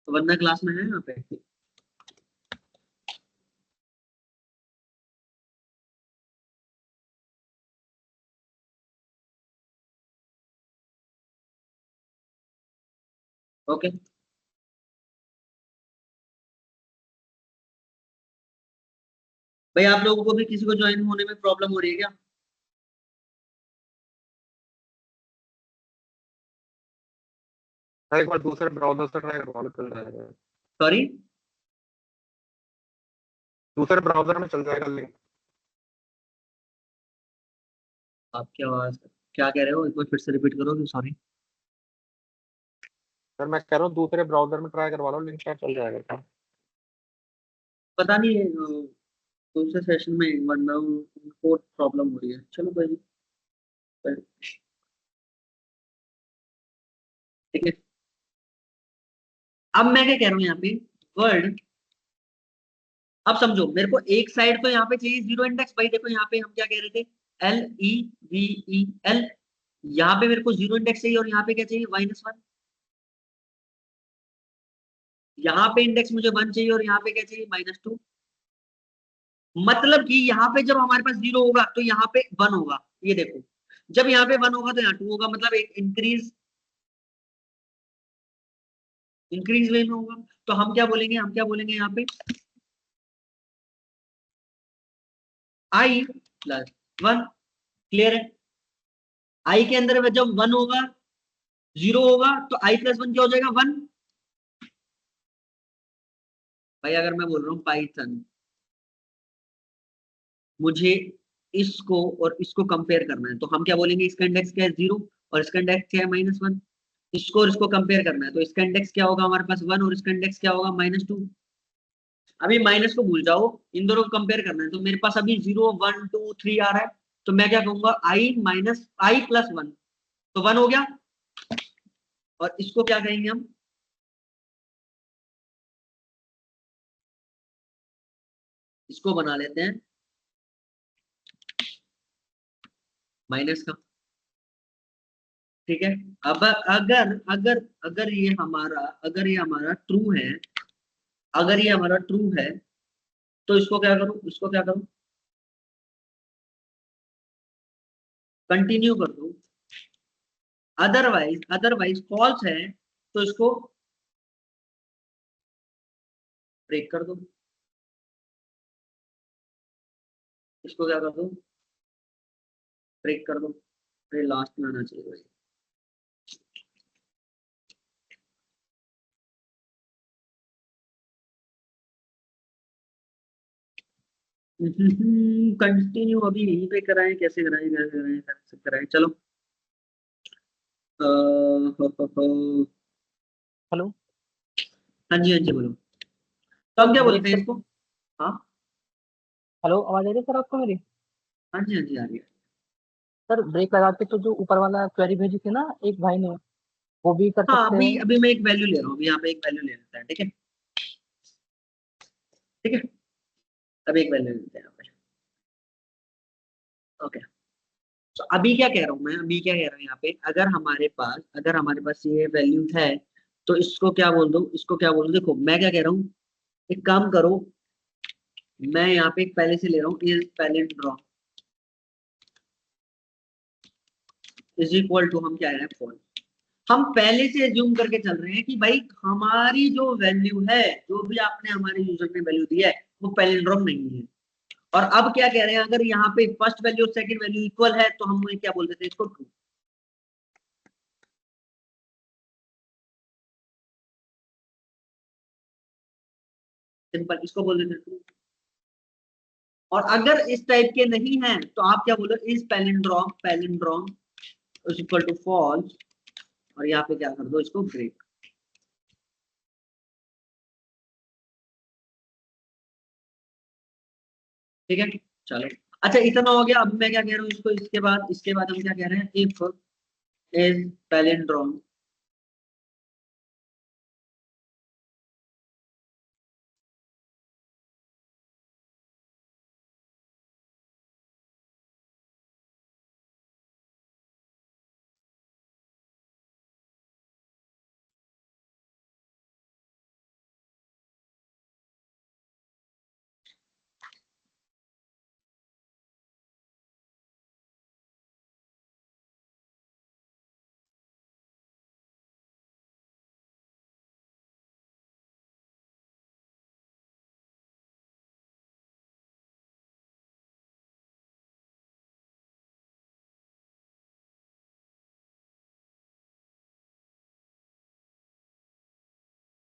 तो बंदा क्लास में है यहाँ पे? ओके भाई, आप लोगों को भी किसी को ज्वाइन होने में प्रॉब्लम हो रही है क्या? एक बार दूसरे ब्राउजर से ट्राई करवा लो, चल जाएगा। सॉरी, दूसरे ब्राउजर में चल जाएगा लिंक। आपकी आवाज क्या कह रहे हो, एक बार फिर से रिपीट करोगे? सॉरी। सर मैं कह रहा हूँ दूसरे ब्राउजर में ट्राई करवा लो, लिंक शायद चल जाएगा। पता नहीं दूसरे सेशन में वरना उनको प्रॉब्लम हो रही है। चलो भाई, ठीक है। अब मैं क्या कह रहा हूँ यहाँ पे, वर्ड, अब समझो मेरे को एक साइड तो यहाँ पे चाहिए जीरो इंडेक्स। भाई देखो यहाँ पे हम क्या कह रहे थे, LEVEL, यहाँ पे मेरे को जीरो इंडेक्स चाहिए और यहाँ पे क्या चाहिए, -1। यहाँ पे इंडेक्स मुझे 1 चाहिए और यहाँ पे क्या चाहिए, -2। मतलब कि यहाँ पे जब हमारे पास 0 होगा तो यहाँ पे 1 होगा। ये देखो, जब यहाँ पे 1 होगा तो यहाँ 2 होगा, मतलब एक इंक्रीज वे में होगा। तो हम क्या बोलेंगे, हम क्या बोलेंगे यहाँ पे, i+1। क्लियर है? i के अंदर जब 1 होगा, 0 होगा, तो i+1 क्या हो जाएगा, 1। भाई अगर मैं बोल रहा हूँ पाइथन, मुझे इसको और इसको कंपेयर करना है, तो हम क्या बोलेंगे, इसका इंडेक्स क्या है, 0, और इसका इंडेक्स क्या है, -1। इसको और इसको कंपेयर करना है, तो इसका इंडेक्स क्या होगा हमारे पास, 1, और इसका इंडेक्स क्या होगा, -2। अभी माइनस को भूल जाओ, इन दोनों को कंपेयर करना है। तो मेरे पास अभी 0, 1, 2, 3 आ रहा है, तो मैं क्या कहूंगा, i+1, तो 1 हो गया। और इसको क्या कहेंगे हम, इसको बना लेते हैं माइनस का। ठीक है। अब अगर अगर अगर ये हमारा ट्रू है, अगर ये हमारा ट्रू है, तो इसको क्या करूं, इसको क्या करूं, कंटिन्यू कर दो। अदरवाइज फॉल्स है, तो इसको ब्रेक कर दो। इसको क्या कर दो, ब्रेक कर दो। ये लास्ट में आना चाहिए भाई। कंटिन्यू अभी यहीं पे कराएं, कैसे कराएं, कैसे कराएं, चलो। हेलो। हाँ जी, हाँ जी, बोलो। तो हम क्या बोलते हैं ब्रेक। इसको, हाँ हेलो, आवाज आ रही है सर आपको मेरी? हाँ जी, हाँ जी, आ रही है। सर ब्रेक लगा के तो जो ऊपर वाला क्वेरी भेजी थी ना एक भाई ने, वो भी कर हाँ, सकते अभी हैं। अभी मैं एक वैल्यू ले रहा हूँ, अभी यहाँ पे एक वैल्यू ले लेता है, ठीक है, ठीक है। अभी एक वैल्यू लेते हैं यहाँ पे, ओके। तो अभी क्या कह रहा हूँ मैं, अभी क्या कह रहा हूँ यहाँ पे, अगर हमारे पास ये वैल्यू है, तो इसको क्या बोल दो, इसको क्या बोल दो। देखो मैं क्या कह रहा हूँ, एक काम करो, मैं यहाँ पे एक पहले से ले रहा हूँ, is palindrome is equal to, हम क्या है, फॉल। हम पहले से एज्यूम करके चल रहे हैं कि भाई हमारी जो वैल्यू है, जो भी आपने हमारे यूजर ने वैल्यू दी है, वो पैलिंड्रोम नहीं है। और अब क्या कह रहे हैं, अगर यहाँ पे फर्स्ट वैल्यू और सेकंड वैल्यू इक्वल है, तो हम क्या बोल देते हैं, इसको ट्रू। सिंपल, इसको बोल देते हैं ट्रू। और अगर इस टाइप के नहीं है, तो आप क्या बोलो, is palindrome is equal to false, और यहाँ पे क्या कर दो, इसको ब्रेक। ठीक है, चलो। अच्छा इतना हो गया। अब मैं क्या कह रहा हूँ इसको, इसके बाद हम क्या कह रहे हैं, इफ इज पैलिंड्रोम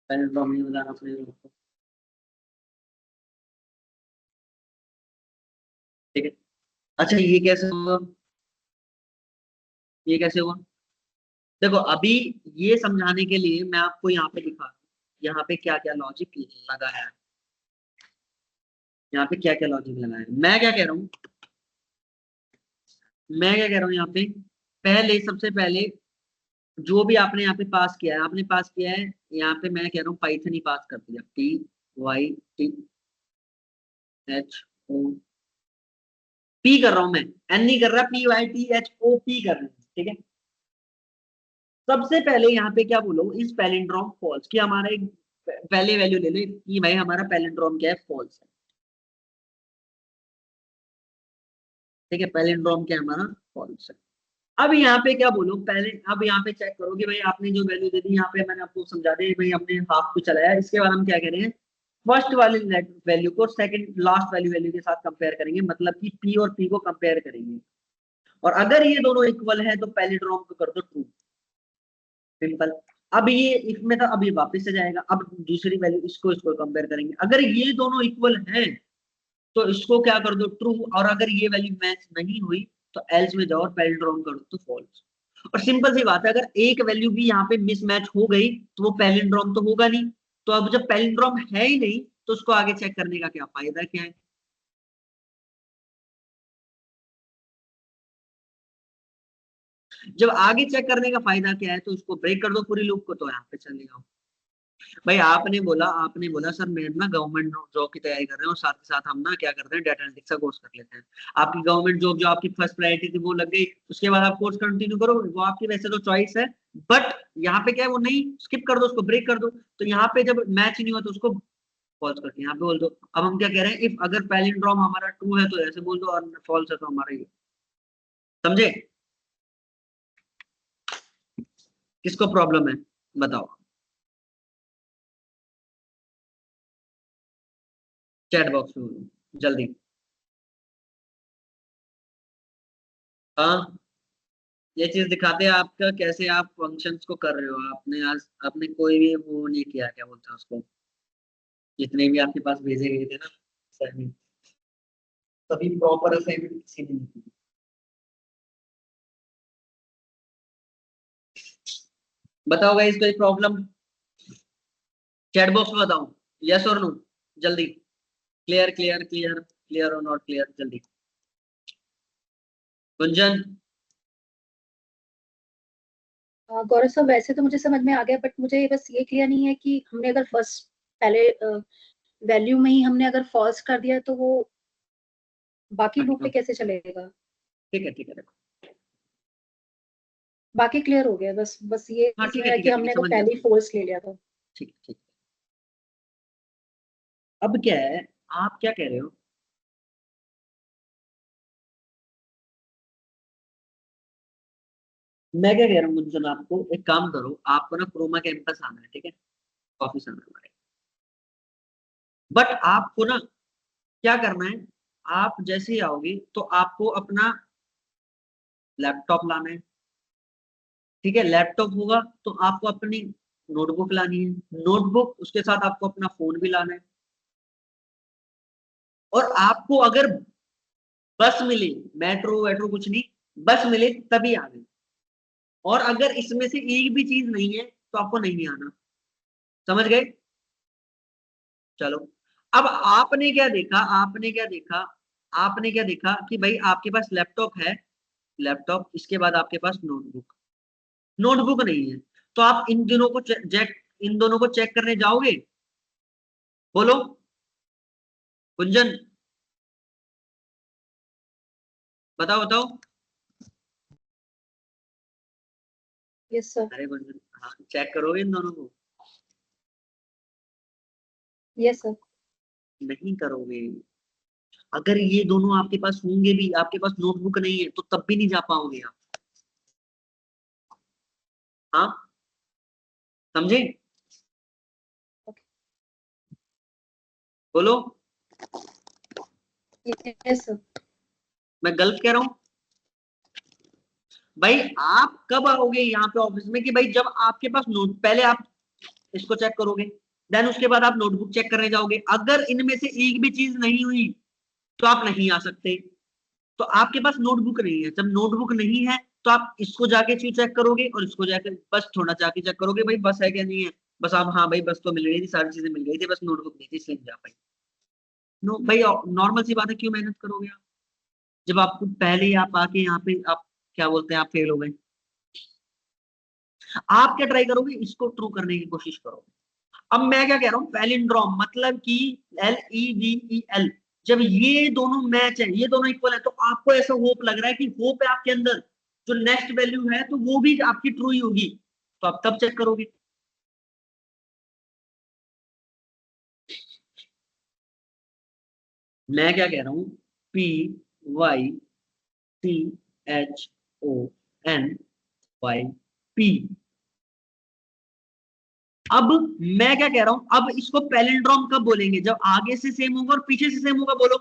नहीं बताना पड़ेगा आपको, ठीक है। अच्छा ये कैसे होगा, ये कैसे हुआ, देखो अभी ये समझाने के लिए मैं आपको यहाँ पे दिखा, यहाँ पे क्या क्या लॉजिक लगा है। यहाँ पे क्या क्या लॉजिक लगाया है। मैं क्या कह रहा हूँ, मैं क्या कह रहा हूँ यहाँ पे, पहले सबसे पहले जो भी आपने यहाँ पे पास किया है, आपने पास किया है यहाँ पे, मैं कह रहा हूँ पाइथन ही पास कर दिया, PYTHO पी कर रहा हूं मैं, एन नहीं कर रहा, PYTHOP कर रहा हूं, ठीक है। सबसे पहले यहाँ पे क्या बोलो, इस पैलिंड्रोम फॉल्स कि हमारा एक पहले वैल्यू ले लो कि भाई हमारा पैलिंड्रोम क्या है, फॉल्स है, ठीक है, पैलिंड्रोम क्या है हमारा, फॉल्स है। अब यहाँ पे क्या बोलो पहले, अब यहाँ पे चेक करो कि भाई आपने जो वैल्यू दे दी, यहाँ पे मैंने आपको समझा दिया भाई, हमने हाफ को चलाया, इसके बाद हम क्या करेंगे, फर्स्ट वाली वैल्यू को सेकंड लास्ट वैल्यू के साथ कंपेयर करेंगे, मतलब कि पी और पी को कंपेयर करेंगे, और अगर ये दोनों इक्वल है तो पैलिंड्रोम को कर दो ट्रू, सिंपल। अब ये इसमें था, अब ये वापस से जाएगा, अब दूसरी वैल्यू इसको इसको कंपेयर करेंगे, अगर ये दोनों इक्वल हैं तो इसको क्या कर दो ट्रू, और अगर ये वैल्यू मैच नहीं हुई तो एल्स में जाओ और पैलिंड्रोम कर दो तो फॉल्स। और सिंपल सी बात है, अगर एक वैल्यू भी यहाँ पे मिसमैच हो गई तो वो पैलिंड्रोम तो होगा नहीं, तो अब जब पैलिंड्रोम है ही नहीं तो उसको आगे चेक करने का क्या फायदा, क्या है। जब आगे चेक करने का फायदा क्या है तो उसको ब्रेक कर दो पूरी लूप को, तो यहाँ पे चले जाओ। भाई आपने बोला सर मैं ना गवर्नमेंट जॉब की तैयारी कर रहे हैं और साथ ही साथ हम ना क्या करते हैं, डाटा एनालिटिक्स का कोर्स कर लेते हैं। आपकी गवर्नमेंट जॉब जो आपकी फर्स्ट प्रायोरिटी थी वो लग गई, उसके बाद आप कोर्स कंटिन्यू करो, वो आपकी वैसे तो चॉइस है, बट यहाँ पे क्या है, वो नहीं, स्किप कर दो, उसको ब्रेक कर दो। तो यहाँ पे जब मैच नहीं हुआ तो उसको फॉल्स करके यहाँ पे बोल दो। अब हम क्या कह रहे हैं, इफ अगर पैलिंड्रोम हमारा ट्रू है तो ऐसे बोल दो, और फॉल्स है तो हमारा ये, समझे। किसको प्रॉब्लम है बताओ, चैट बॉक्स में बोलो जल्दी। हाँ, ये चीज दिखाते हैं आपका कैसे आप फंक्शंस को कर रहे हो। आपने आज आपने कोई भी वो नहीं किया, क्या बोलते हैं उसको, जितने भी आपके पास भेजे गए थे ना असाइनमेंट, सभी प्रॉपर असाइनमेंट किसी ने नहीं की। बताओ गाइस कोई प्रॉब्लम, चैट बॉक्स में बताओ, यस और नो, जल्दी। क्लियर क्लियर क्लियर क्लियर और नॉट क्लियर, जल्दी। गुंजन, गौरव सर, वैसे तो मुझे समझ में आ गया, बट मुझे बस ये क्लियर नहीं है कि हमने अगर फर्स्ट पहले वैल्यू में ही हमने अगर फॉल्स कर दिया तो वो बाकी लूप पे कैसे चलेगा। ठीक है देखो, बाकी क्लियर हो गया, बस बस ये हाँ ठीक है कि है हमने अगर समझ पहले ही गया, फॉल्स ले लिया था। ठीक। अब क्या है, आप क्या कह रहे हो, मैं क्या कह रहा हूँ गुंजन, आपको एक काम करो, आपको ना क्रोमा कैंपस आना है, ठीक है, ऑफिस आना है हमारे, बट आपको ना क्या करना है, आप जैसे ही आओगे तो आपको अपना लैपटॉप लाना है, ठीक है, लैपटॉप होगा तो आपको अपनी नोटबुक लानी है, नोटबुक उसके साथ आपको अपना फोन भी लाना है, और आपको अगर बस मिले, मेट्रो वेट्रो कुछ नहीं, बस मिले तभी आना, और अगर इसमें से एक भी चीज नहीं है तो आपको नहीं आना, समझ गए। चलो, अब आपने क्या देखा कि भाई आपके पास लैपटॉप है, लैपटॉप, इसके बाद आपके पास नोटबुक नहीं है, तो आप इन दोनों को चेक करने जाओगे, बोलो गुंजन, बताओ। Yes sir. अरे गुंजन, हाँ चेक करोगे इन दोनों को, यस सर। नहीं करोगे। अगर ये दोनों आपके पास होंगे भी, आपके पास नोटबुक नहीं है तो तब भी नहीं जा पाओगे आप, हाँ समझे, बोलो। Yes sir. मैं गलत कह रहा हूँ भाई, आप कब आओगे यहाँ पे ऑफिस में कि भाई जब आपके पास नोट, पहले आप इसको चेक करोगे, देन उसके बाद आप नोटबुक चेक करने जाओगे, अगर इनमें से एक भी चीज नहीं हुई तो आप नहीं आ सकते। तो आपके पास नोटबुक नहीं है, जब नोटबुक नहीं है तो आप इसको जाके चेक करोगे और इसको जाके बस थोड़ा जाके चेक करोगे भाई बस है क्या नहीं है, बस आप हाँ भाई बस तो मिल रही थी, सारी चीजें मिल गई थी, बस नोटबुक नहीं थी इसलिए नहीं जा पाई। नो भाई, नॉर्मल सी बात है, क्यों मेहनत करोगे आप जब आपको पहले ही आप आके यहाँ पे आप क्या बोलते हैं, आप फेल हो गए। आप क्या ट्राई करोगे, इसको ट्रू करने की कोशिश करोगे। अब मैं क्या कह रहा हूँ, पैलिंड्रोम मतलब कि LEVEL, जब ये दोनों मैच है, ये दोनों इक्वल है, तो आपको ऐसा होप लग रहा है कि होप है आपके अंदर, जो नेक्स्ट वैल्यू है तो वो भी आपकी ट्रू ही होगी, तो आप तब चेक करोगे। मैं क्या कह रहा हूं, PYCHONYP। अब मैं क्या कह रहा हूं, अब इसको पैलिंड्रोम कब बोलेंगे, जब आगे से सेम होगा और पीछे से सेम होगा, बोलो।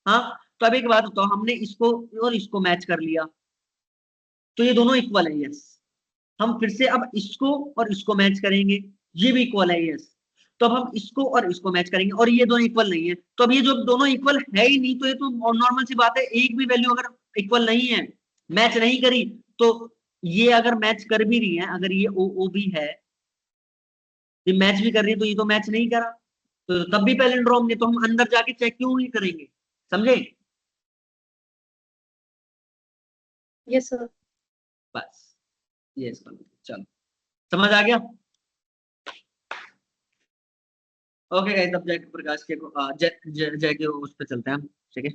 हाँ, तो अब एक बात बताओ, हमने इसको और इसको मैच कर लिया तो ये दोनों इक्वल है, यस। हम फिर से अब इसको और इसको मैच करेंगे, ये भी इक्वल है, यस। तो अब हम इसको और इसको मैच करेंगे और ये दोनों इक्वल नहीं है, तो अब ये जो दोनों इक्वल है ही नहीं, तो ये तो नॉर्मल सी बात है, एक भी वैल्यू अगर इक्वल नहीं है, मैच नहीं करी, तो ये अगर मैच कर भी रही है, अगर ये ओ भी है, ये मैच भी कर रही है, तो ये तो मैच नहीं करा, तो तब भी पैलिंड्रोम ने, तो हम अंदर जाके चेक क्यों नहीं करेंगे, समझे। Yes sir. बस ये चलो, समझ आ गया। ओके गाइस, अब जय प्रकाश के जय के उस पे चलते हैं हम, ठीक है।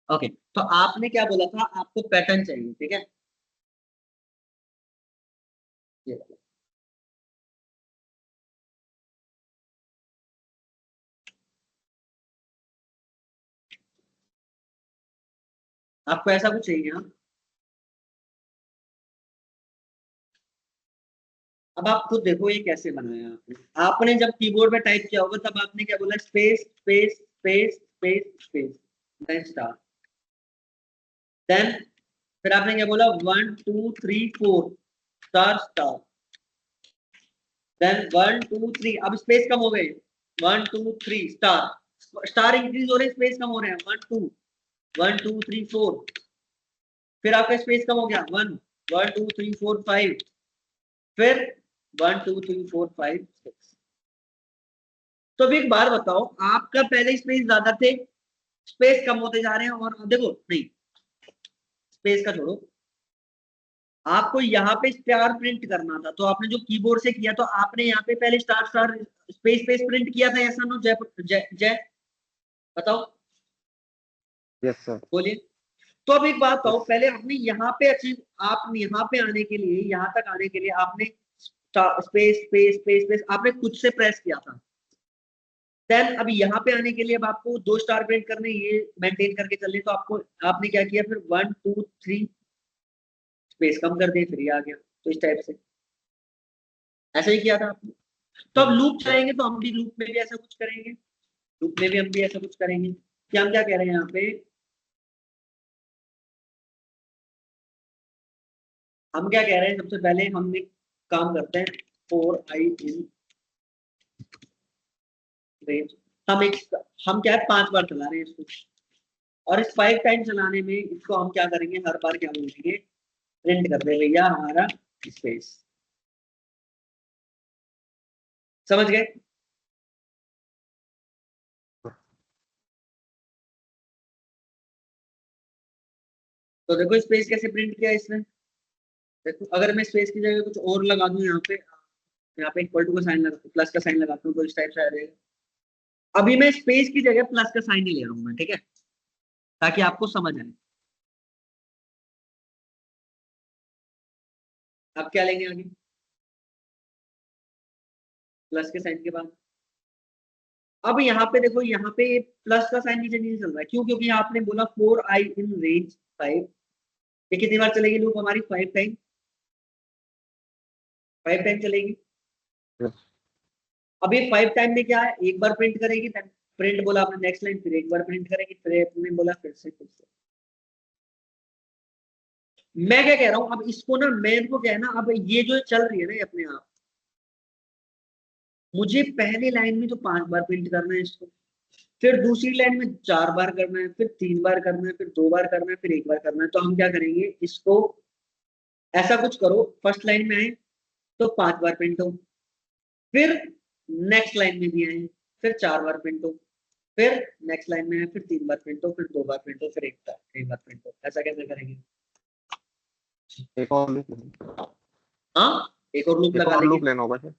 ओके, तो आपने क्या बोला था, आपको पैटर्न चाहिए, ठीक है। ये वाला। आपको ऐसा कुछ चाहिए, हाँ। अब आप खुद देखो ये कैसे बनाया आपने। आपने जब कीबोर्ड पे टाइप किया होगा तब आपने क्या बोला, space space space space space, then star, then फिर आपने क्या बोला, 1 2 3 4 स्टार स्टार, देन 1 2 3, अब स्पेस कम हो गए, 1 2 3 स्टार, स्टार इंक्रीज हो रहे हैं, स्पेस कम हो रहे हैं, 1 2 3 4, फिर आपका स्पेस कम हो गया, 1 1 2 3 4 5, फिर 1 2 3 4 5 6। तो अब एक बार बताओ, आपका पहले स्पेस ज्यादा थे, स्पेस कम होते जा रहे हैं, और देखो नहीं, स्पेस का छोड़ो, आपको यहाँ पे स्टार प्रिंट करना था, तो आपने जो कीबोर्ड से किया, तो आपने यहाँ पे पहले star star space space print किया था, ऐसा नो, जय जय जय बताओ, यस सर। बोलिए। तो अब एक बात बताओ, पहले आपने यहाँ पे अचीव, आप यहाँ पे आने के लिए, यहाँ तक आने के लिए आपने स्पेस स्पेस स्पेस स्पेस आपने खुद से प्रेस किया था, देन अभी यहाँ पे आने के लिए अब आपको 2 स्टार प्रिंट करने, ये मेंटेन करके चलने, तो आपको आपने क्या किया, फिर 1 2 3 स्पेस कम कर दिए, फिर ये आ गया, तो इस टाइप से ऐसा ही किया था आपने। तो अब लूप चलाएंगे तो हम भी लूप में भी ऐसा कुछ करेंगे, लूप में भी हम भी ऐसा कुछ करेंगे कि हम क्या कह रहे हैं यहाँ पे, हम क्या कह रहे हैं, सबसे पहले हम एक काम करते हैं, 4i इन रेंज, हम क्या है 5 बार चला रहे हैं इसको, और इस 5 टाइम चलाने में इसको हम क्या करेंगे, हर बार क्या बोलेंगे, प्रिंट कर दे भैया हमारा स्पेस, समझ गए। तो देखो स्पेस कैसे प्रिंट किया इसने, देखो अगर मैं स्पेस की जगह कुछ और लगा दूं, यहाँ पे इक्वल टू का साइन लगा, प्लस का साइन लगाता हूँ, तो इस टाइप से आ जाएगा। अभी मैं स्पेस की जगह प्लस का साइन ही ले रहा हूँ मैं, ठीक है, ताकि आपको समझ आए। आप क्या लेंगे आगे, प्लस के साइन के बाद, अब यहाँ पे देखो, यहाँ पे प्लस का साइन नीचे नहीं चल रहा है, क्यों, क्योंकि आपने बोला 4i इन रेंज 5, ये कितनी बार चलेगी लूप हमारी, 5 टाइम, 5 टाइम चलेगी। अब ये 5 टाइम में क्या है, एक बार प्रिंट करेगी, प्रिंट बोला आपने नेक्स्ट लाइन, फिर एक बार प्रिंट करेगी, फिर आपने बोला फिर से। मैं क्या कह रहा हूं, अब इसको ना, मेन को क्या है ना, अब ये जो चल रही है ना अपने आप, मुझे पहली लाइन में तो 5 बार प्रिंट करना है इसको, फिर दूसरी लाइन में 4 बार करना है, फिर 3 बार करना है, फिर 2 बार करना है, फिर 1 बार करना है। तो हम क्या करेंगे, इसको ऐसा कुछ करो, फर्स्ट लाइन में आए तो 5 बार प्रिंट हो, फिर नेक्स्ट लाइन में भी आए फिर 4 बार प्रिंट हो, फिर नेक्स्ट लाइन में है, फिर 3 बार प्रिंट हो, फिर 2 बार प्रिंट हो, फिर एक बार प्रिंट हो। ऐसा कैसे करेंगे? एक और लूप हाँ, एक और लूप लगा लेंगे। लेना होगा सर।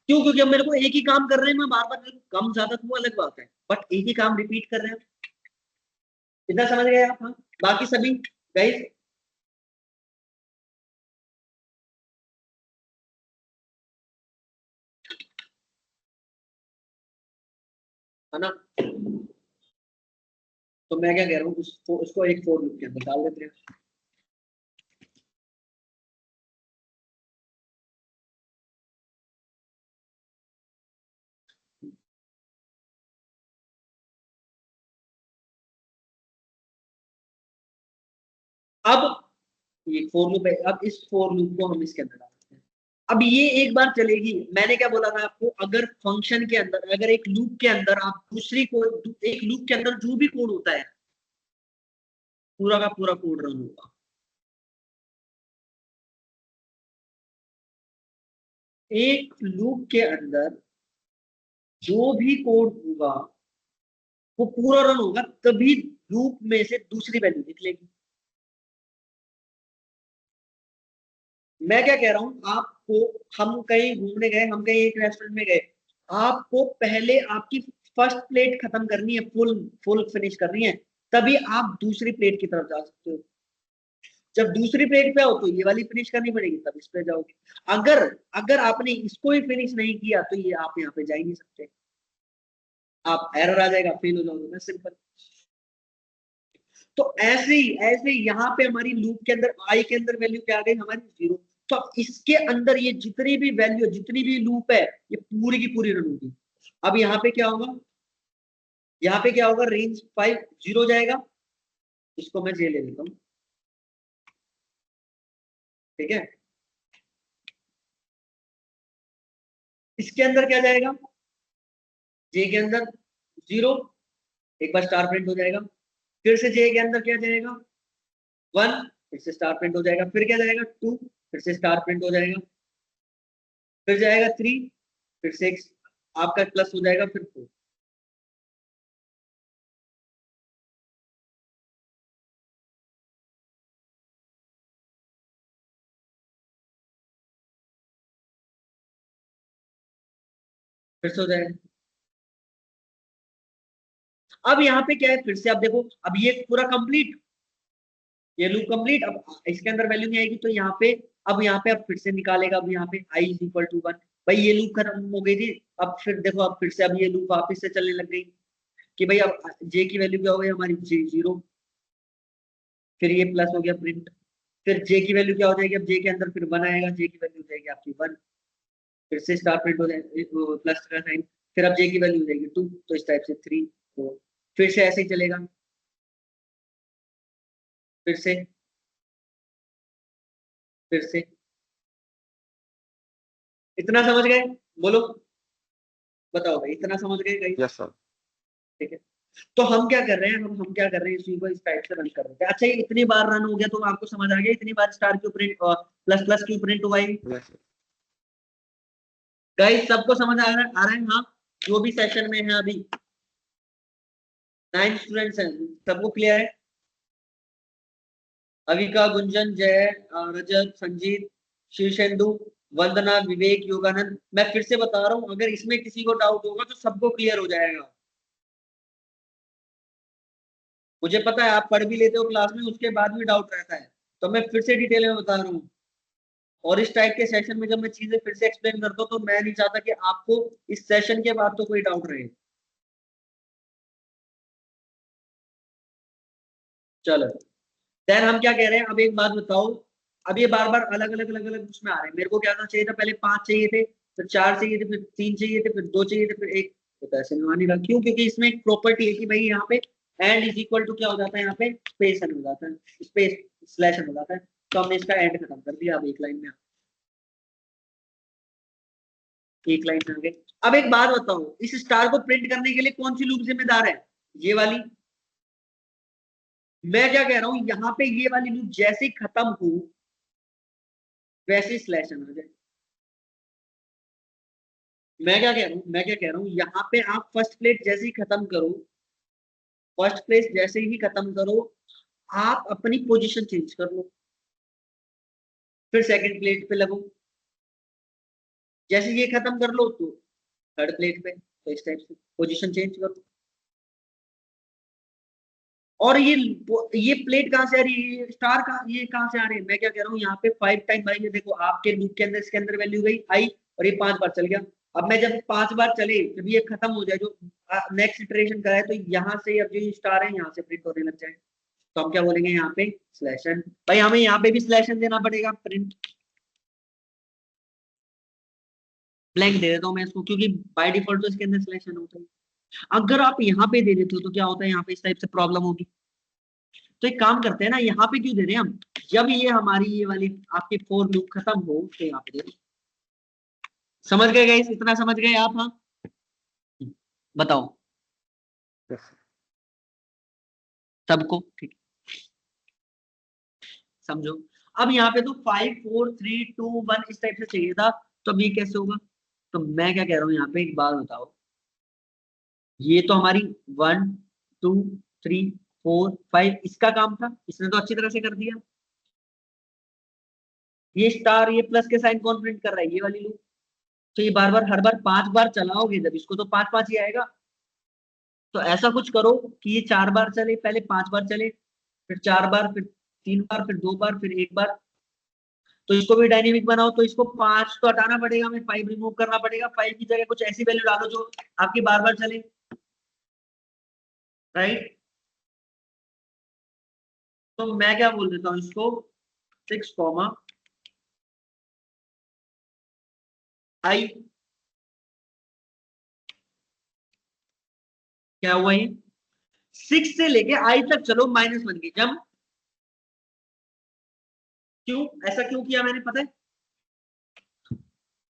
क्यों? क्योंकि अब मेरे को एक ही काम कर रहे हैं, मैं बार बार कम ज्यादा तो वो अलग बात है, बट एक ही काम रिपीट कर रहे हैं। इतना समझ गए आप? हाँ, बाकी सभी गाइस है ना? तो मैं क्या कह रहा हूँ, उसको एक फोर लूप के अंदर डाल देते हैं। अब ये फोर लूप है, अब इस फोर लूप को हम इसके अंदर डालते हैं। अब ये एक बार चलेगी। मैंने क्या बोला था आपको, अगर फंक्शन के अंदर, अगर एक लूप के अंदर आप दूसरी को, एक लूप के अंदर जो भी कोड होता है पूरा का पूरा कोड रन होगा। एक लूप के अंदर जो भी कोड होगा वो पूरा रन होगा, तभी लूप में से दूसरी वैल्यू निकलेगी। मैं क्या कह रहा हूं आपको, हम कहीं घूमने गए, हम कहीं एक रेस्टोरेंट में गए, आपको पहले आपकी फर्स्ट प्लेट खत्म करनी है, फुल फिनिश करनी है, तभी आप दूसरी प्लेट की तरफ जा सकते हो। जब दूसरी प्लेट पे आओ तो ये वाली फिनिश करनी पड़ेगी, तब इस पे जाओगे। अगर अगर आपने इसको ही फिनिश नहीं किया तो ये आप यहाँ पे जा ही नहीं सकते, आप एरर आ जाएगा, फेल हो जाओगे, सिंपल। तो ऐसे ही यहाँ पे हमारी लूप के अंदर आई के अंदर वैल्यू क्या आ गई हमारी? 0। तो अब इसके अंदर ये जितनी भी वैल्यू, जितनी भी लूप है, ये पूरी की पूरी रन होगी। अब यहाँ पे क्या होगा? यहाँ पे क्या होगा? रेंज 5 0 जाएगा। इसको मैं जे ले लेता हूँ, ठीक है। इसके अंदर क्या जाएगा? जे के अंदर 0, एक बार स्टार प्रिंट हो जाएगा। फिर से जे के अंदर क्या जाएगा? 1, फिर से स्टार प्रिंट हो जाएगा। फिर क्या जाएगा? 2, फिर से स्टार प्रिंट हो जाएगा। फिर जाएगा 3, फिर 6, आपका प्लस हो जाएगा, फिर 4। फिर से हो जाएगा। अब यहाँ पे क्या है? फिर से आप देखो, अब ये पूरा कंप्लीट, ये लूप कंप्लीट। अब इसके अंदर वैल्यू नहीं आएगी तो यहाँ पे, अब यहाँ पे अब फिर से निकालेगा। अब यहाँ पे i इज इक्वल टू 1। भाई ये लूप खत्म हो गई थी। अब फिर देखो, अब फिर से अब ये लूप वापिस से चलने लग गई कि भाई अब जे की वैल्यू क्या हो गई हमारी? 0। फिर ये प्लस हो गया प्रिंट। फिर जे की वैल्यू क्या हो जाएगी? अब जे के अंदर फिर 1 आएगा, जे की वैल्यू हो जाएगी आपकी 1। फिर से स्टार प्रिंट हो जाएगी, प्लस का साइन। फिर अब जे की वैल्यू हो जाएगी 2, तो इस टाइप से 3, 4। फिर से ऐसे ही चलेगा। फिर से, फिर से। इतना समझ गए? बोलो, बताओ भाई, इतना समझ गए गाइस? Yes sir. ठीक है। तो हम क्या कर रहे हैं, हम क्या कर रहे हैं, इसी को इस टाइप से रन कर रहे हैं। अच्छा, ये इतनी बार रन हो गया तो आपको समझ आ गया इतनी बार स्टार क्यों प्रिंट और प्लस प्लस क्यों प्रिंट हुआ है? Yes sir. गाइस सबको समझ आ रहा है? हाँ, जो भी सेशन में है अभी 9 स्टूडेंट्स हैं, सबको क्लियर है? अविका, गुंजन, जय, रजत, संजीत, शीर्षेंदु, वंदना, विवेक, योगानंद। मैं फिर से बता रहा हूँ, अगर इसमें किसी को डाउट होगा तो सबको क्लियर हो जाएगा। मुझे पता है आप पढ़ भी लेते हो क्लास में, उसके बाद भी डाउट रहता है, तो मैं फिर से डिटेल में बता रहा हूँ। और इस टाइप के सेशन में जब मैं चीजें फिर से एक्सप्लेन करता हूँ तो मैं नहीं चाहता कि आपको इस सेशन के बाद तो कोई डाउट रहे। चलो, देन हम क्या कह रहे हैं? अब एक बात बताओ, अब ये बार बार अलग अलग अलग अलग उसमें आ रहे हैं। मेरे को क्या चाहिए था? पहले 5 चाहिए थे, फिर 4 चाहिए थे, फिर 3 चाहिए थे, फिर 2 चाहिए थे, फिर 1। तो ऐसे में नहीं रहा। क्यों? क्योंकि इसमें एक प्रॉपर्टी है कि भाई यहाँ पे एंड इज इक्वल टू क्या हो जाता है? यहाँ पे स्पेस हो जाता है, स्पेस स्लैश हो जाता है। तो हमने इसका एंड खत्म कर दिया। अब एक लाइन में, एक लाइन में आ गए। अब एक बात बताओ, इस स्टार को प्रिंट करने के लिए कौन सी लूप जिम्मेदार है? ये वाली। मैं क्या कह रहा हूं, यहाँ पे ये वाली लूप जैसे ही खत्म हो वैसे स्लैश आ जाए। मैं क्या कह रहा हूँ, यहाँ पे आप फर्स्ट प्लेट जैसे ही खत्म करो फर्स्ट प्लेस जैसे ही खत्म करो आप अपनी पोजीशन चेंज कर लो, फिर सेकंड प्लेट पे लगो, जैसे ये खत्म कर लो तो थर्ड प्लेट पे, तो इस टाइप से पोजीशन चेंज करो। और ये प्लेट कहाँ से आ रही है, स्टार का ये कहाँ से आ रहे हैं, मैं क्या कह रहा हूँ यहाँ पे 5 टाइम आएंगे, देखो आपके लूप के अंदर इसके अंदर वैल्यू गई आई और ये 5 बार चल गया। अब मैं जब 5 बार चले, जब ये खत्म हो जाए जो नेक्स्ट इटरेशन का है, तो यहाँ से अब जो स्टार है यहाँ से प्रिंट होने लग जाए, तो हम क्या बोलेंगे यहाँ पे स्लैशन। भाई हमें यहाँ पे भी स्लैशन देना पड़ेगा, प्रिंट ब्लैंक दे देता हूँ मैं इसको, क्योंकि बाय डिफॉल्ट तो इसके अंदर स्लैशन होता है। अगर आप यहाँ पे दे देते हो तो क्या होता है, यहाँ पे इस टाइप से प्रॉब्लम होगी। तो एक काम करते हैं ना, यहाँ पे क्यों दे रहे हैं हम, जब ये हमारी ये वाली आपकी फोर लूप खत्म हो तो यहाँ पे दे दो। समझ गए गाइस, इतना समझ गए आप? हाँ बताओ सबको, ठीक समझो। अब यहाँ पे तो 5 4 3 2 1 इस टाइप से चाहिए था, तो अब ये कैसे होगा? तो मैं क्या कह रहा हूँ यहाँ पे एक बात बताओ, ये तो हमारी 1 2 3 4 5 इसका काम था, इसने तो अच्छी तरह से कर दिया। ये स्टार ये प्लस के साइन कौन प्रिंट कर रहा है, ये वाली लूप। तो ये बार बार हर बार 5 बार चलाओगे जब इसको, तो 5 5 ही आएगा। तो ऐसा कुछ करो कि ये 4 बार चले, पहले 5 बार चले, फिर 4 बार, फिर 3 बार, फिर 2 बार, फिर 1 बार। तो इसको भी डायनेमिक बनाओ, तो इसको 5 तो हटाना पड़ेगा, हमें 5 रिमूव करना पड़ेगा, 5 की जगह कुछ ऐसी वैल्यू डालो जो आपकी बार बार चले, राइट। तो मैं क्या बोल देता हूँ इसको 6 कॉमा आई, क्या हुआ ये 6 से लेके आई तक चलो -1 की जब, क्यों ऐसा क्यों किया मैंने पता है,